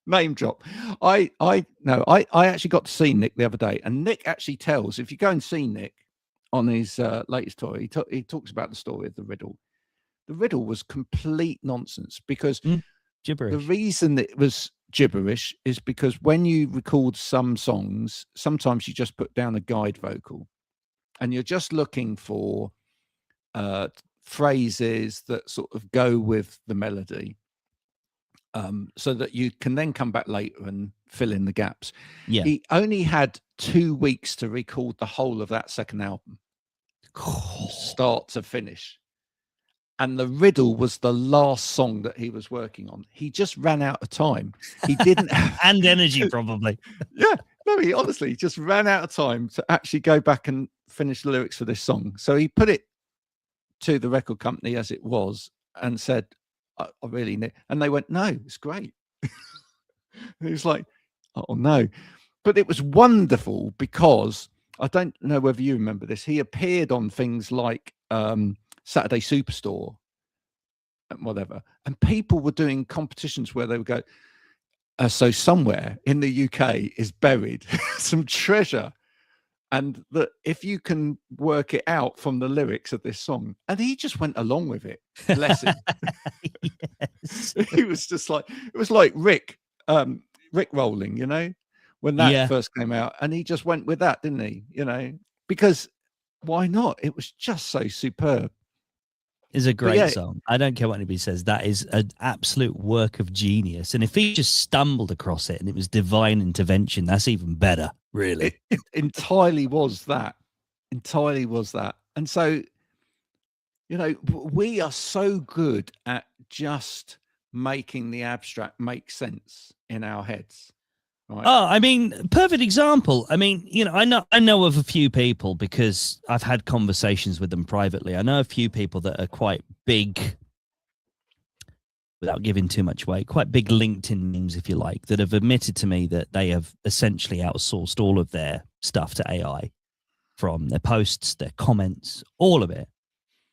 Name drop. I actually got to see Nick the other day, and Nick actually tells, if you go and see Nick on his latest tour, he talks about the story of the riddle. The riddle was complete nonsense, because gibberish. The reason it was gibberish is because when you record some songs, sometimes you just put down a guide vocal, and you're just looking for phrases that sort of go with the melody, so that you can then come back later and fill in the gaps. Yeah. He only had 2 weeks to record the whole of that second album, start to finish. And the riddle was the last song that he was working on. He just ran out of time. He didn't and energy, probably. Yeah. No, he honestly just ran out of time to actually go back and finish the lyrics for this song. So he put it to the record company as it was and said, I really need, and they went, no, it's great. He was like, oh no. But it was wonderful, because I don't know whether you remember this. He appeared on things like Saturday Superstore and whatever, and people were doing competitions where they would go, So somewhere in the UK is buried some treasure, and that if you can work it out from the lyrics of this song, and he just went along with it. Bless him. Yes. He was just like, it was like Rick Rolling, you know, when that first came out, and he just went with that, didn't he? You know, because why not? It was just so superb. Is a great song. I don't care what anybody says. That is an absolute work of genius. And if he just stumbled across it and it was divine intervention, that's even better, really. It entirely was that. Entirely was that. And so, you know, we are so good at just making the abstract make sense in our heads. Right. Oh, I mean, perfect example. I mean, you know, I know of a few people because I've had conversations with them privately. I know a few people that are quite big, without giving too much away, quite big LinkedIn names, if you like, that have admitted to me that they have essentially outsourced all of their stuff to AI, from their posts, their comments, all of it.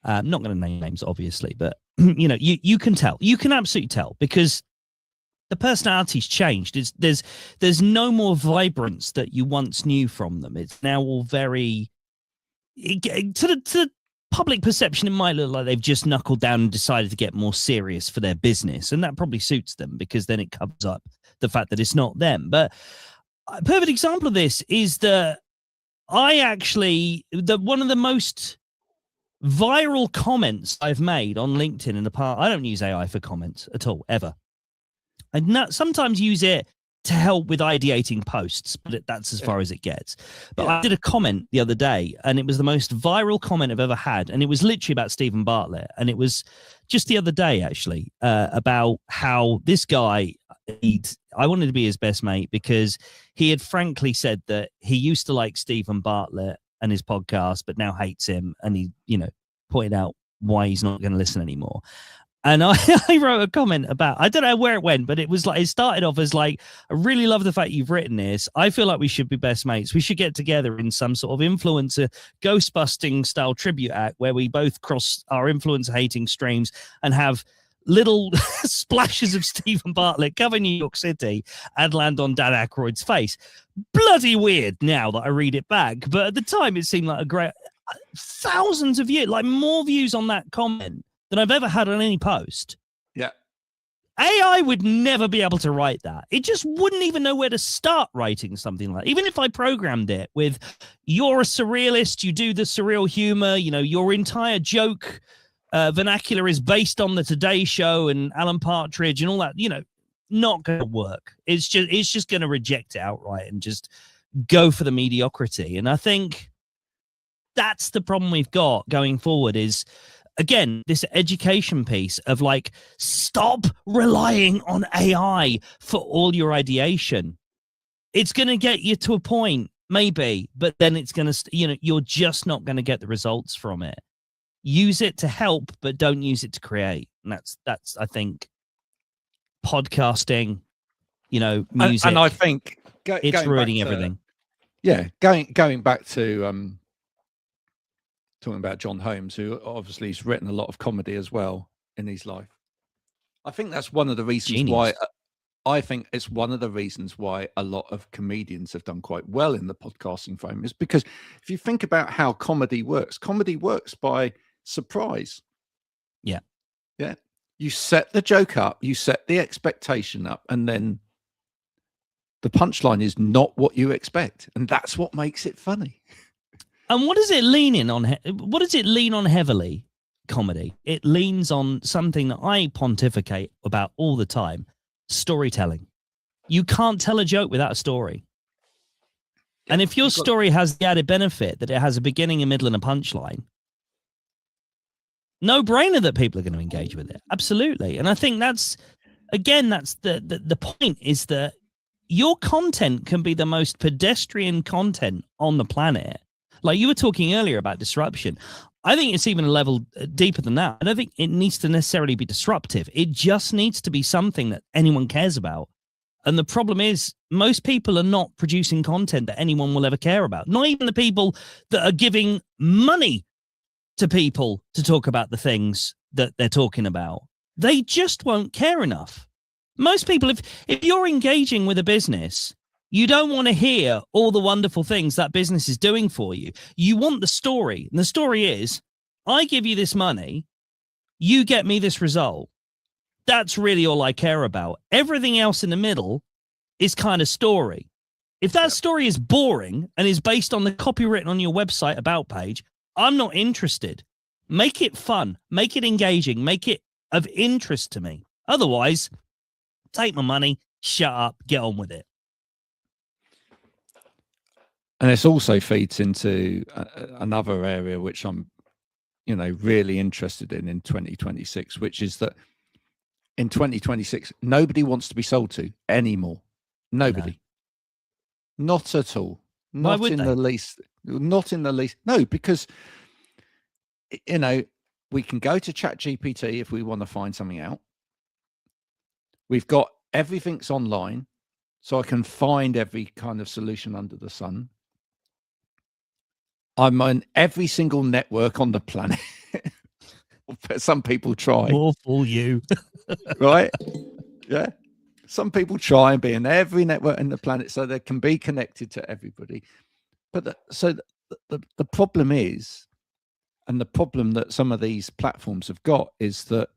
I'm not going to name names, obviously, but you know, you can tell. You can absolutely tell because the personality's changed. There's no more vibrance that you once knew from them. It's now all very to the public perception. It might look like they've just knuckled down and decided to get more serious for their business, and that probably suits them because then it covers up the fact that it's not them. But a perfect example of this is that one of the most viral comments I've made on LinkedIn in the past. I don't use AI for comments at all, ever. I sometimes use it to help with ideating posts, but that's as far as it gets. But I did a comment the other day, and it was the most viral comment I've ever had, and it was literally about Stephen Bartlett, and it was just the other day, actually, about how this guy, I wanted to be his best mate because he had frankly said that he used to like Stephen Bartlett and his podcast, but now hates him, and he, you know, pointed out why he's not going to listen anymore. And I wrote a comment about, I don't know where it went, but it was like, it started off as like, I really love the fact you've written this. I feel like we should be best mates. We should get together in some sort of influencer ghost busting style tribute act where we both cross our influencer hating streams and have little splashes of Stephen Bartlett cover New York City and land on Dan Aykroyd's face. Bloody weird now that I read it back. But at the time, it seemed like a great, thousands of views, like more views on that comment than I've ever had on any post. Yeah. AI would never be able to write that. It just wouldn't even know where to start writing something like that. Even if I programmed it with, you're a surrealist, you do the surreal humor, you know, your entire joke vernacular is based on the Today Show and Alan Partridge and all that, you know, not going to work. It's just going to reject it outright and just go for the mediocrity. And I think that's the problem we've got going forward is, again, this education piece of like, stop relying on AI for all your ideation. It's going to get you to a point, maybe, but then it's going to, you know, you're just not going to get the results from it. Use it to help, but don't use it to create. And that's I think, podcasting, you know, music. And I think it's ruining everything. Yeah, going back to talking about John Holmes, who obviously has written a lot of comedy as well in his life. I think that's one of the reasons why I think it's one of the reasons why a lot of comedians have done quite well in the podcasting frame is because if you think about how comedy works by surprise. Yeah. Yeah. You set the joke up, you set the expectation up, and then the punchline is not what you expect. And that's what makes it funny. And what does it lean on? What does it lean on heavily? Comedy. It leans on something that I pontificate about all the time: storytelling. You can't tell a joke without a story. And if your story has the added benefit that it has a beginning, a middle, and a punchline, no brainer that people are going to engage with it. Absolutely. And I think that's the point, is that your content can be the most pedestrian content on the planet. Like you were talking earlier about disruption. I think it's even a level deeper than that. I don't think it needs to necessarily be disruptive. It just needs to be something that anyone cares about. And the problem is most people are not producing content that anyone will ever care about. Not even the people that are giving money to people to talk about the things that they're talking about. They just won't care enough. Most people, if you're engaging with a business, you don't want to hear all the wonderful things that business is doing for you. You want the story. And the story is, I give you this money, you get me this result. That's really all I care about. Everything else in the middle is kind of story. If that story is boring and is based on the copy written on your website about page, I'm not interested. Make it fun, make it engaging, make it of interest to me. Otherwise, take my money, shut up, get on with it. And this also feeds into another area which I'm, really interested in 2026, which is that in 2026, nobody wants to be sold to anymore. Nobody. No. Not at all. Not in the least. Not in the least. No, because, we can go to ChatGPT if we want to find something out. We've got everything's online, so I can find every kind of solution under the sun. I'm on every single network on the planet. Some people try. More for you. Right? Yeah. Some people try and be in every network on the planet so they can be connected to everybody. But the problem is, and the problem that some of these platforms have got, is that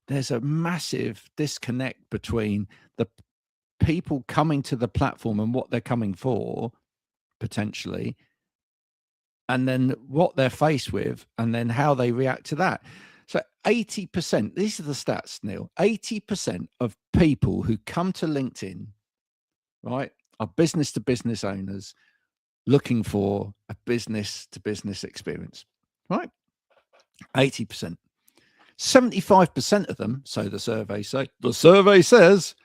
there's a massive disconnect between the people coming to the platform and what they're coming for, potentially, and then what they're faced with, and then how they react to that. So 80%, these are the stats, Neil, 80% of people who come to LinkedIn, right, are business-to-business owners looking for a business-to-business experience, right? 80%. 75% of them, so the survey says,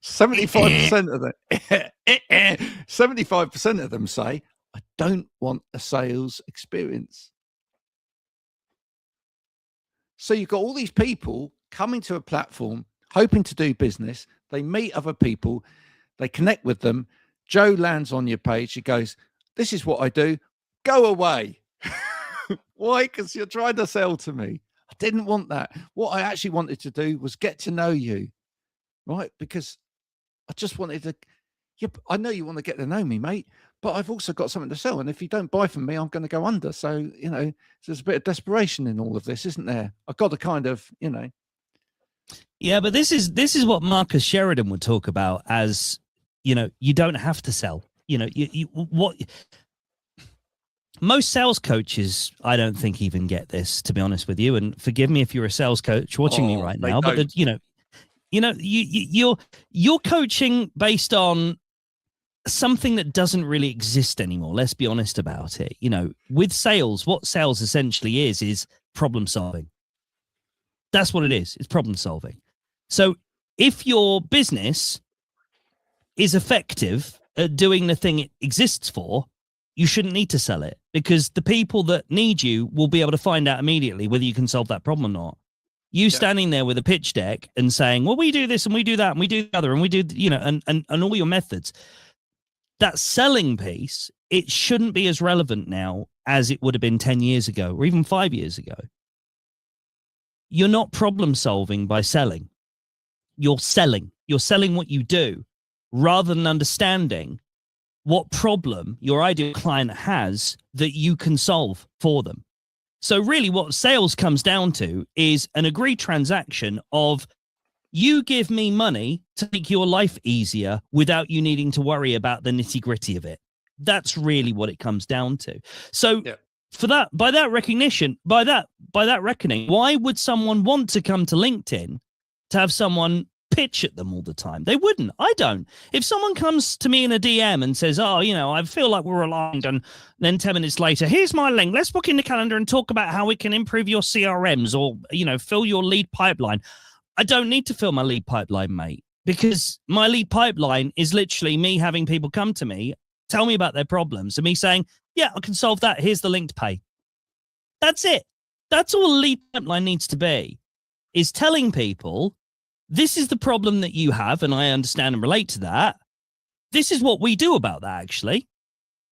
75% of them, 75% of them say, I don't want a sales experience. So you've got all these people coming to a platform, hoping to do business. They meet other people, they connect with them. Joe lands on your page. He goes, this is what I do. Go away. Why? Because you're trying to sell to me. I didn't want that. What I actually wanted to do was get to know you, right? Because I just wanted to, I know you want to get to know me, mate, but I've also got something to sell. And if you don't buy from me, I'm going to go under. So, there's a bit of desperation in all of this, isn't there? I've got to kind of, Yeah, but this is what Marcus Sheridan would talk about as, you don't have to sell. Most sales coaches, I don't think even get this, to be honest with you. And forgive me if you're a sales coach watching me right now, but you're coaching based on something that doesn't really exist anymore. Let's be honest about it. With sales, what sales essentially is problem solving. That's what it is. It's problem solving. So if your business is effective at doing the thing it exists for, you shouldn't need to sell it, because the people that need you will be able to find out immediately whether you can solve that problem or not. You standing there with a pitch deck and saying, well, we do this and we do that and we do the other and we do, and all your methods. That selling piece, it shouldn't be as relevant now as it would have been 10 years ago or even 5 years ago. You're not problem solving by selling. You're selling. You're selling what you do rather than understanding what problem your ideal client has that you can solve for them. So really what sales comes down to is an agreed transaction of you give me money to make your life easier without you needing to worry about the nitty-gritty of it. That's really what it comes down to. So for that, by that recognition, by that reckoning, why would someone want to come to LinkedIn to have someone pitch at them all the time? They wouldn't. I don't. If someone comes to me in a DM and says, I feel like we're aligned, and then 10 minutes later, here's my link, let's book in the calendar and talk about how we can improve your CRMs or, fill your lead pipeline. I don't need to fill my lead pipeline, mate, because my lead pipeline is literally me having people come to me, tell me about their problems, and me saying, yeah, I can solve that. Here's the link to pay. That's it. That's all a lead pipeline needs to be, is telling people, this is the problem that you have, and I understand and relate to that. This is what we do about that, actually.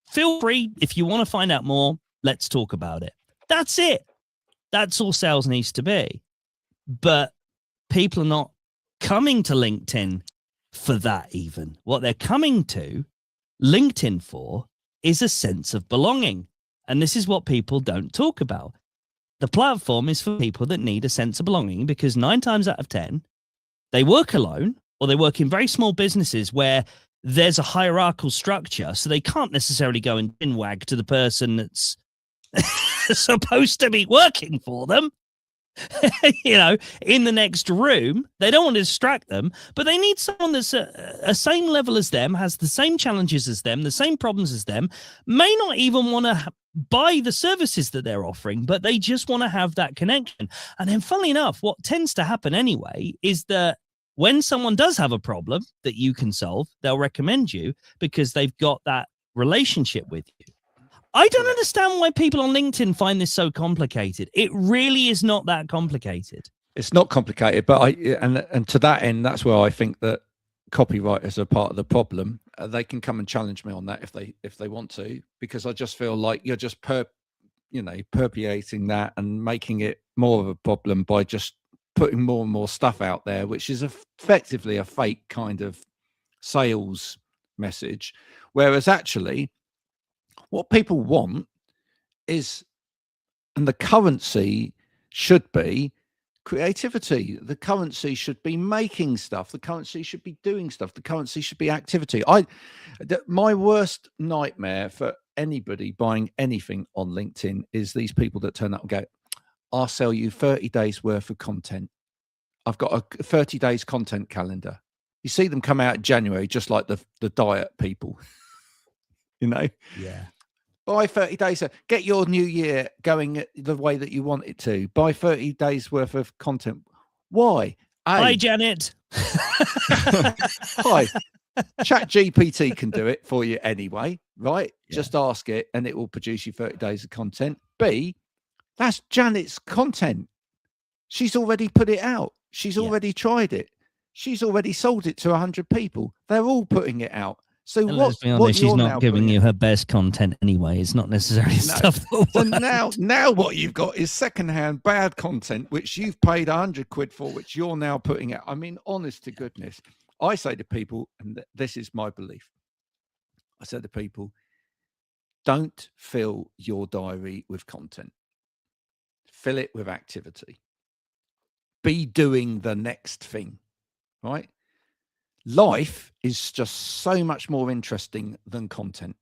Feel free, if you want to find out more, let's talk about it. That's it. That's all sales needs to be. But people are not coming to LinkedIn for that even. What they're coming to LinkedIn for is a sense of belonging. And this is what people don't talk about. The platform is for people that need a sense of belonging, because 9 times out of 10, they work alone, or they work in very small businesses where there's a hierarchical structure. So they can't necessarily go and wag to the person that's supposed to be working for them, in the next room. They don't want to distract them, but they need someone that's a same level as them, has the same challenges as them, the same problems as them, may not even want to buy the services that they're offering, but they just want to have that connection. And then, funnily enough, what tends to happen anyway is that when someone does have a problem that you can solve, they'll recommend you because they've got that relationship with you. I don't understand why people on LinkedIn find this so complicated. It really is not that complicated. It's not complicated, but and to that end, that's where I think that copywriters are part of the problem. They can come and challenge me on that if they want to, because I just feel like you're just perpetuating that and making it more of a problem by just putting more and more stuff out there, which is effectively a fake kind of sales message. Whereas actually, what people want is, and the currency should be creativity. The currency should be making stuff. The currency should be doing stuff. The currency should be activity. My worst nightmare for anybody buying anything on LinkedIn is these people that turn up and go, I'll sell you 30 days worth of content. I've got a 30 days content calendar. You see them come out in January, just like the diet people, Yeah. Buy 30 days. Get your new year going the way that you want it to. Buy 30 days worth of content. Why? Hi, Janet. Hi. ChatGPT can do it for you anyway, right? Yeah. Just ask it and it will produce you 30 days of content. B, that's Janet's content. She's already put it out. She's already tried it. She's already sold it to 100 people. They're all putting it out. So let's be honest, she's not giving you her best content anyway. It's not necessarily stuff. So now what you've got is secondhand bad content, which you've paid 100 quid for, which you're now putting out. I mean, honest to goodness, I say to people, and this is my belief, I say to people, don't fill your diary with content. Fill it with activity. Be doing the next thing, right? Life is just so much more interesting than content,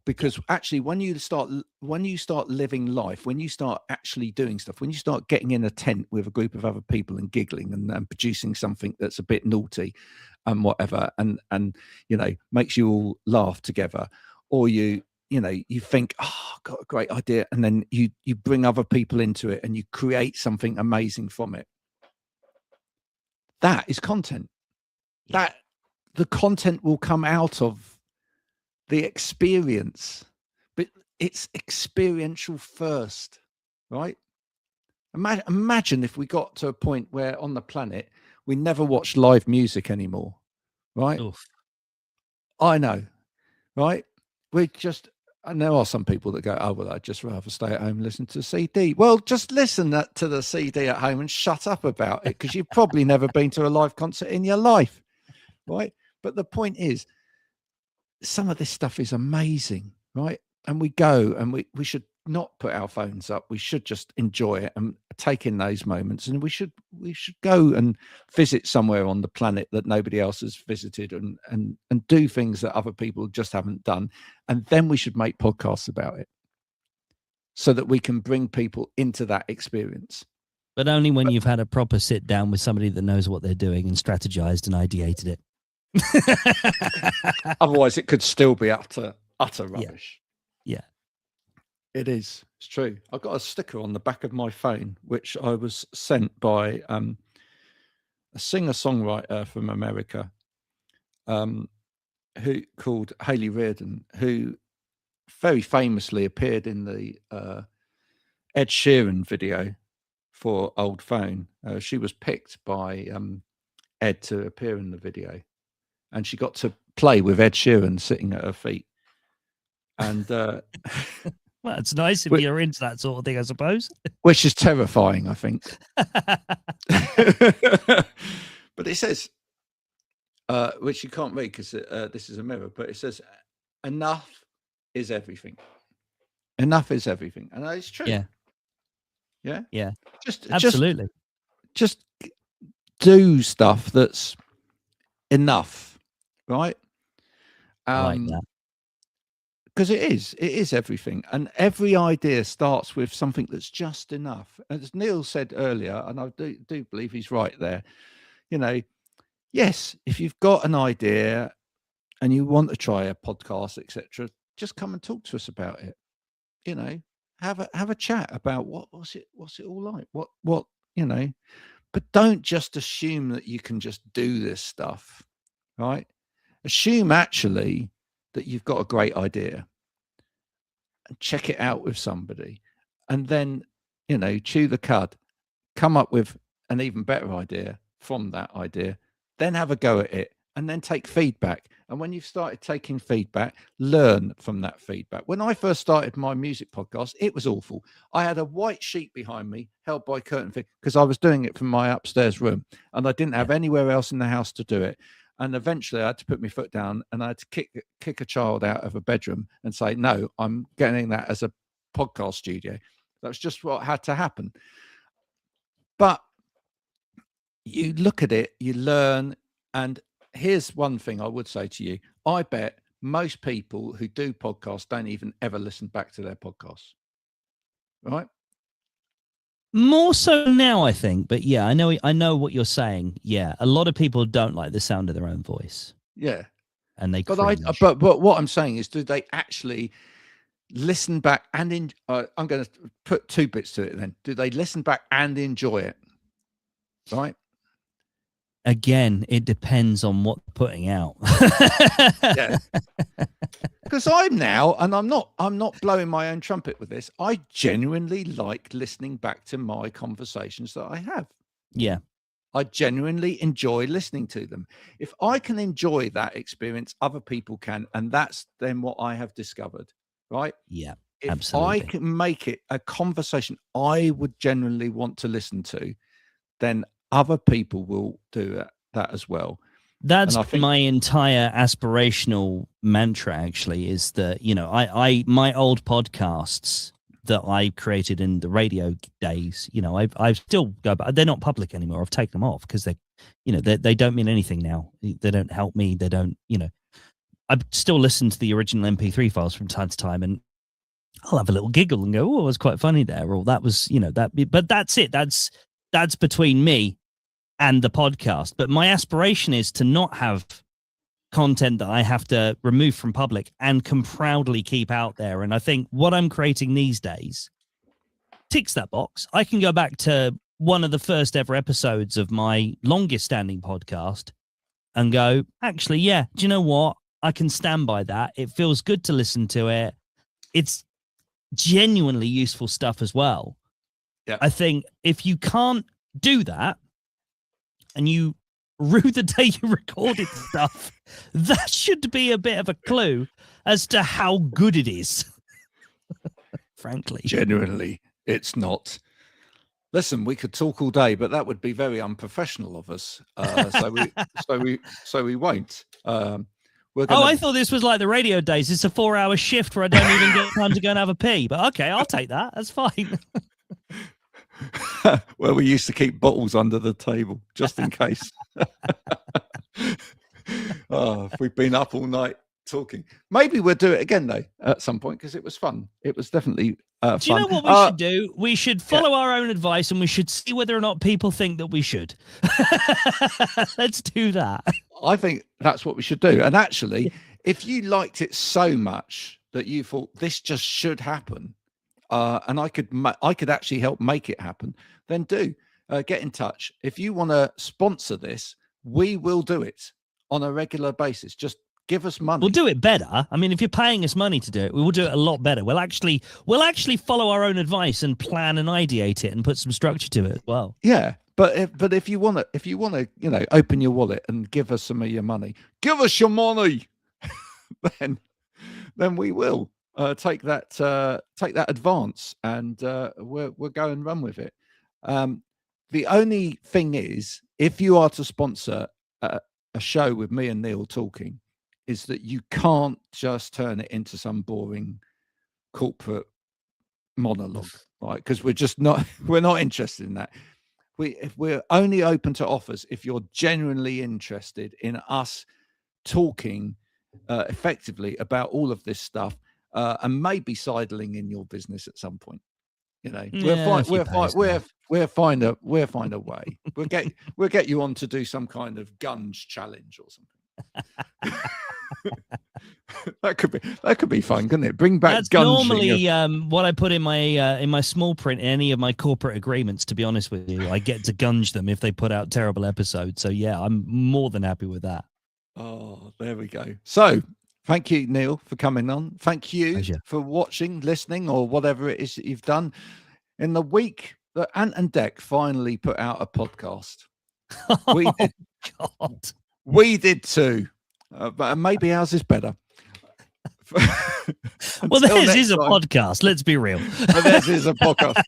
because actually when you start living life, when you start actually doing stuff, when you start getting in a tent with a group of other people and giggling and producing something that's a bit naughty and whatever, and makes you all laugh together, or you think, oh, I've got a great idea, and then you bring other people into it and you create something amazing from it. That is content. That the content will come out of the experience, but it's experiential first, right? Imagine if we got to a point where on the planet we never watched live music anymore, right? Oof. I know, right? And there are some people that go, oh, well, I'd just rather stay at home and listen to the CD. Well, just listen to the CD at home and shut up about it, because you've probably never been to a live concert in your life. Right. But the point is, some of this stuff is amazing. Right. And we go and we should not put our phones up. We should just enjoy it and take in those moments. And we should go and visit somewhere on the planet that nobody else has visited and do things that other people just haven't done. And then we should make podcasts about it so that we can bring people into that experience. But only when you've had a proper sit down with somebody that knows what they're doing and strategized and ideated it. Otherwise it could still be utter rubbish. Yeah. It is. It's true. I've got a sticker on the back of my phone which I was sent by a singer-songwriter from America who called Hayley Reardon, who very famously appeared in the Ed Sheeran video for Old Phone. She was picked by Ed to appear in the video, and she got to play with Ed Sheeran sitting at her feet. And well, it's nice if you're into that sort of thing, I suppose. Which is terrifying, I think. But it says, which you can't read because this is a mirror, but it says, enough is everything. Enough is everything. And it's true. Yeah. Yeah. Yeah. Just absolutely. Just do stuff that's enough, right? I like that. Because it is everything. And every idea starts with something that's just enough. As Neil said earlier, and I do believe he's right there, yes, if you've got an idea and you want to try a podcast, etc., just come and talk to us about it. Have a chat about what's it all like? What but don't just assume that you can just do this stuff, right? Assume actually that you've got a great idea and check it out with somebody, and then chew the cud, come up with an even better idea from that idea, then have a go at it, and then take feedback. And when you've started taking feedback, learn from that feedback. When I first started my music podcast, it was awful. I had a white sheet behind me held by curtain because I was doing it from my upstairs room, and I didn't have anywhere else in the house to do it. And eventually I had to put my foot down, and I had to kick a child out of a bedroom and say, no, I'm getting that as a podcast studio. That's just what had to happen. But you look at it, you learn. And here's one thing I would say to you. I bet most people who do podcasts don't even ever listen back to their podcasts. Right? More so now, I think. But yeah, I know what you're saying. Yeah. A lot of people don't like the sound of their own voice. Yeah. And they but what I'm saying is, do they actually listen back and I'm going to put two bits to it then. Do they listen back and enjoy it? Right? Again, it depends on what they're putting out. Yeah. Because I'm not blowing my own trumpet with this. I genuinely like listening back to my conversations that I have. Yeah. I genuinely enjoy listening to them. If I can enjoy that experience, other people can. And that's then what I have discovered, right? Yeah, if absolutely. I can make it a conversation I would genuinely want to listen to, then other people will do that as well. That's my entire aspirational mantra, actually, is that, my old podcasts that I created in the radio days, I've still go, but they're not public anymore. I've taken them off because they don't mean anything now. They don't help me. They don't, I still listen to the original MP3 files from time to time, and I'll have a little giggle and go, "Oh, it was quite funny there," or "That was, that." But that's it. That's between me and the podcast. But my aspiration is to not have content that I have to remove from public and can proudly keep out there. And I think what I'm creating these days ticks that box. I can go back to one of the first ever episodes of my longest standing podcast and go, actually, yeah, do you know what? I can stand by that. It feels good to listen to it. It's genuinely useful stuff as well. Yeah. I think if you can't do that and you rue the day you recorded stuff, that should be a bit of a clue as to how good it is. Frankly. Genuinely, it's not. Listen, we could talk all day, but that would be very unprofessional of us. So we won't. I thought this was like the radio days. It's a 4-hour shift where I don't even get time to go and have a pee. But okay, I'll take that. That's fine. Well, we used to keep bottles under the table just in case. If we've been up all night talking, maybe we'll do it again though at some point because it was fun. It was definitely fun. Do you know what we should do? We should follow our own advice, and we should see whether or not people think that we should. Let's do that. I think that's what we should do. And actually, if you liked it so much that you thought this just should happen, and I could actually help make it happen, then do get in touch. If you want to sponsor this, we will do it on a regular basis. Just give us money. We'll do it better. I mean, if you're paying us money to do it, we will do it a lot better. We'll actually follow our own advice and plan and ideate it and put some structure to it as well. Yeah. But if you want to, open your wallet and give us some of your money, give us your money, then we will take that advance, and we'll go and run with it. the only thing is, if you are to sponsor a show with me and Neil talking, is that you can't just turn it into some boring corporate monologue, right? Because we're not interested in that. We're only open to offers if you're genuinely interested in us talking effectively about all of this stuff, and maybe sidling in your business at some point. You know, we'll find a way. We'll get you on to do some kind of Gunge challenge or something. that could be fun, couldn't it? Bring back. That's normally what I put in my small print in any of my corporate agreements. To be honest with you, I get to gunge them if they put out terrible episodes. So yeah, I'm more than happy with that. Oh, there we go. So thank you, Neil, for coming on. Thank you for watching, listening, or whatever it is that you've done. In the week that Ant and Dec finally put out a podcast, we did too, but maybe ours is better. Well, theirs is a podcast. Let's be real. Theirs is a podcast.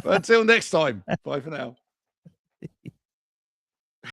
Until next time. Bye for now.